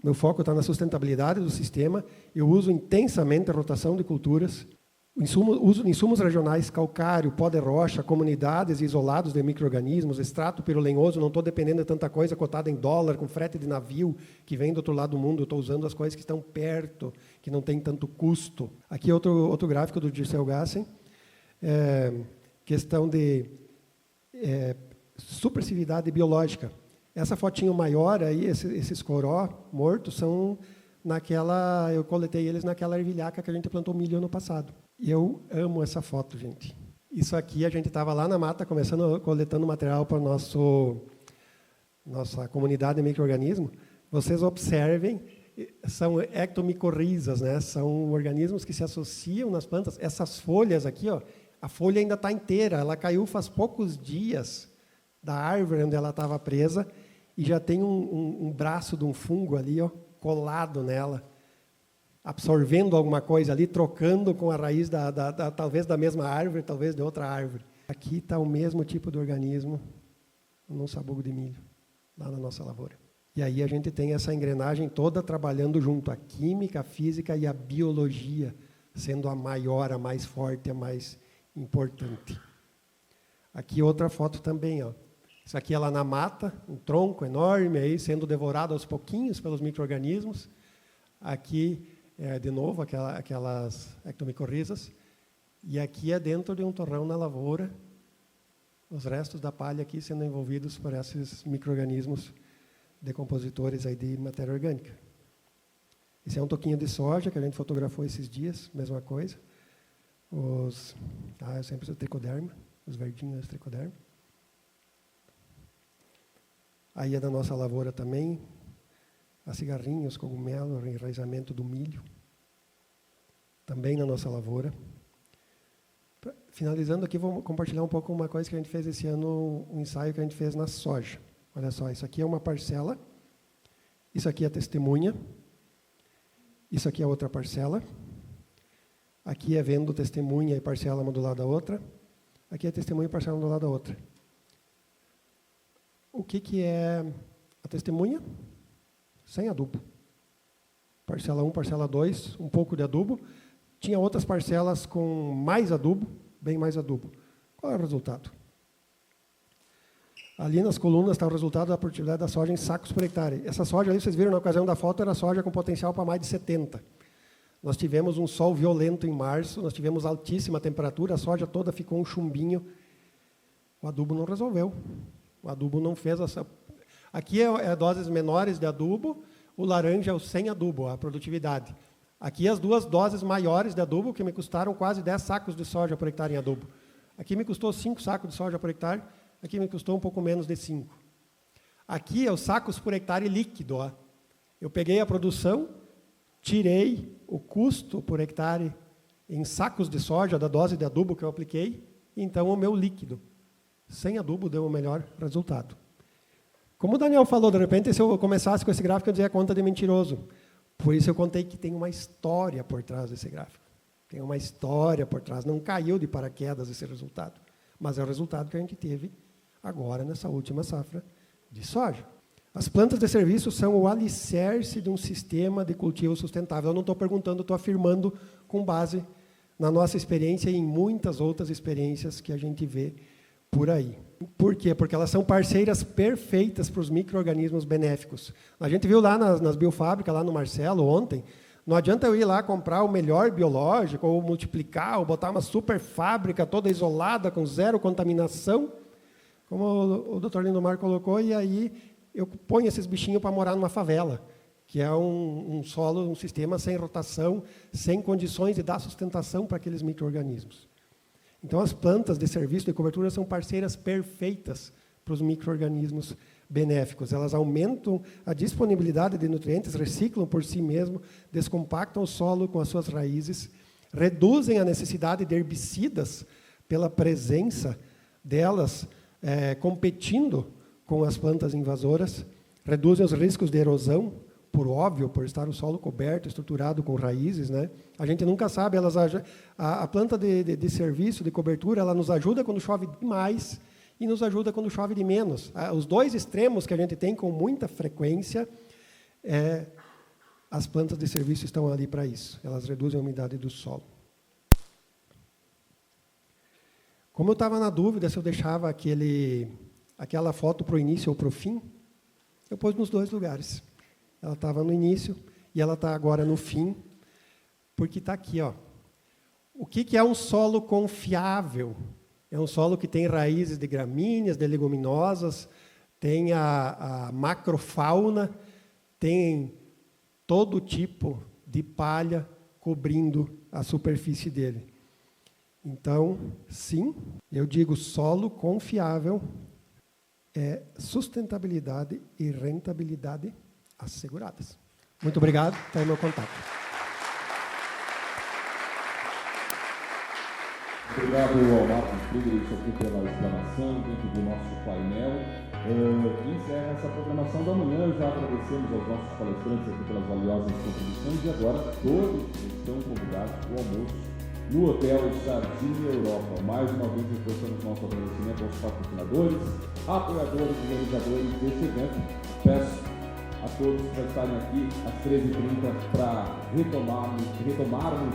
[SPEAKER 3] Meu foco está na sustentabilidade do sistema. Eu uso intensamente a rotação de culturas. Uso insumos regionais, calcário, pó de rocha, comunidades isolados de micro-organismos, extrato pirolenhoso, não estou dependendo de tanta coisa cotada em dólar, com frete de navio, que vem do outro lado do mundo, eu estou usando as coisas que estão perto, que não tem tanto custo. Aqui outro gráfico do Dirceu Gassen, questão de supressividade biológica. Essa fotinho maior, aí, esses coró mortos, são eu coletei eles naquela ervilhaca que a gente plantou milho ano passado. E eu amo essa foto, gente. Isso aqui, a gente estava lá na mata, coletando material para nossa comunidade de micro-organismos. Vocês observem, são ectomicorrizas, né? São organismos que se associam nas plantas. Essas folhas aqui, ó, a folha ainda está inteira, ela caiu faz poucos dias da árvore onde ela estava presa, e já tem um braço de um fungo ali, ó, colado nela, absorvendo alguma coisa ali, trocando com a raiz talvez da mesma árvore, talvez de outra árvore. Aqui está o mesmo tipo de organismo num sabugo de milho, lá na nossa lavoura. E aí a gente tem essa engrenagem toda trabalhando junto, a química, a física e a biologia, sendo a maior, a mais forte, a mais importante. Aqui outra foto também, ó. Isso aqui é lá na mata, um tronco enorme aí, sendo devorado aos pouquinhos pelos micro-organismos. Aqui, de novo, aquelas ectomicorrizas. E aqui é dentro de um torrão na lavoura, os restos da palha aqui sendo envolvidos por esses micro-organismos decompositores aí de matéria orgânica. Esse é um toquinho de soja que a gente fotografou esses dias, mesma coisa. Eu sempre uso tricoderma, os verdinhos tricoderma. Aí é da nossa lavoura também, a cigarrinhos, cogumelo, enraizamento do milho, também na nossa lavoura. Finalizando aqui, vou compartilhar um pouco uma coisa que a gente fez esse ano, um ensaio que a gente fez na soja. Olha só, isso aqui é uma parcela, isso aqui é testemunha, isso aqui é outra parcela, aqui é vendo testemunha e parcela uma do lado da outra, aqui é testemunha e parcela uma do lado da outra. O que é a testemunha? Sem adubo. Parcela 1, parcela 2, um pouco de adubo. Tinha outras parcelas com mais adubo, bem mais adubo. Qual é o resultado? Ali nas colunas está o resultado da produtividade da soja em sacos por hectare. Essa soja ali, vocês viram na ocasião da foto, era soja com potencial para mais de 70. Nós tivemos um sol violento em março, nós tivemos altíssima temperatura, a soja toda ficou um chumbinho. O adubo não resolveu. O adubo não fez essa... Aqui é doses menores de adubo, o laranja é o sem adubo, a produtividade. Aqui as duas doses maiores de adubo, que me custaram quase 10 sacos de soja por hectare em adubo. Aqui me custou 5 sacos de soja por hectare, aqui me custou um pouco menos de 5. Aqui é os sacos por hectare líquido. Ó. Eu peguei a produção, tirei o custo por hectare em sacos de soja da dose de adubo que eu apliquei, e então o meu líquido. Sem adubo deu o melhor resultado. Como o Daniel falou, de repente, se eu começasse com esse gráfico, eu dizia conta de mentiroso. Por isso eu contei que tem uma história por trás desse gráfico. Tem uma história por trás. Não caiu de paraquedas esse resultado, mas é o resultado que a gente teve agora nessa última safra de soja. As plantas de serviço são o alicerce de um sistema de cultivo sustentável. Eu não estou perguntando, estou afirmando com base na nossa experiência e em muitas outras experiências que a gente vê por aí. Por quê? Porque elas são parceiras perfeitas para os micro-organismos benéficos. A gente viu lá nas biofábricas, lá no Marcelo, ontem, não adianta eu ir lá comprar o melhor biológico, ou multiplicar, ou botar uma super fábrica toda isolada, com zero contaminação, como o doutor Lindomar colocou, e aí eu ponho esses bichinhos para morar numa favela, que é um solo, um sistema sem rotação, sem condições de dar sustentação para aqueles micro-organismos. Então, as plantas de serviço de cobertura são parceiras perfeitas para os micro-organismos benéficos. Elas aumentam a disponibilidade de nutrientes, reciclam por si mesmo, descompactam o solo com as suas raízes, reduzem a necessidade de herbicidas pela presença delas, competindo com as plantas invasoras, reduzem os riscos de erosão, por óbvio, por estar o solo coberto, estruturado com raízes, né? A gente nunca sabe, a planta de serviço, de cobertura, ela nos ajuda quando chove demais e nos ajuda quando chove de menos. Os dois extremos que a gente tem com muita frequência, as plantas de serviço estão ali para isso. Elas reduzem a umidade do solo. Como eu estava na dúvida se eu deixava aquela foto para o início ou para o fim, eu pus nos dois lugares. Ela estava no início e ela está agora no fim, porque está aqui. Ó. O que é um solo confiável? É um solo que tem raízes de gramíneas, de leguminosas, tem a macrofauna, tem todo tipo de palha cobrindo a superfície dele. Então, sim, eu digo solo confiável é sustentabilidade e rentabilidade asseguradas. Muito obrigado, está aí meu contato.
[SPEAKER 1] Obrigado ao Marcos Friedrich aqui pela explanação dentro do nosso painel. Que encerra essa programação da manhã. Já agradecemos aos nossos palestrantes aqui pelas valiosas contribuições e agora todos estão convidados para o almoço no Hotel Sardinia Europa. Mais uma vez reforçamos nosso agradecimento aos patrocinadores, apoiadores e realizadores desse evento. Peço a todos para estarem aqui às 13h30 para retomarmos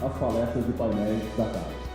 [SPEAKER 1] as palestras de painéis da tarde.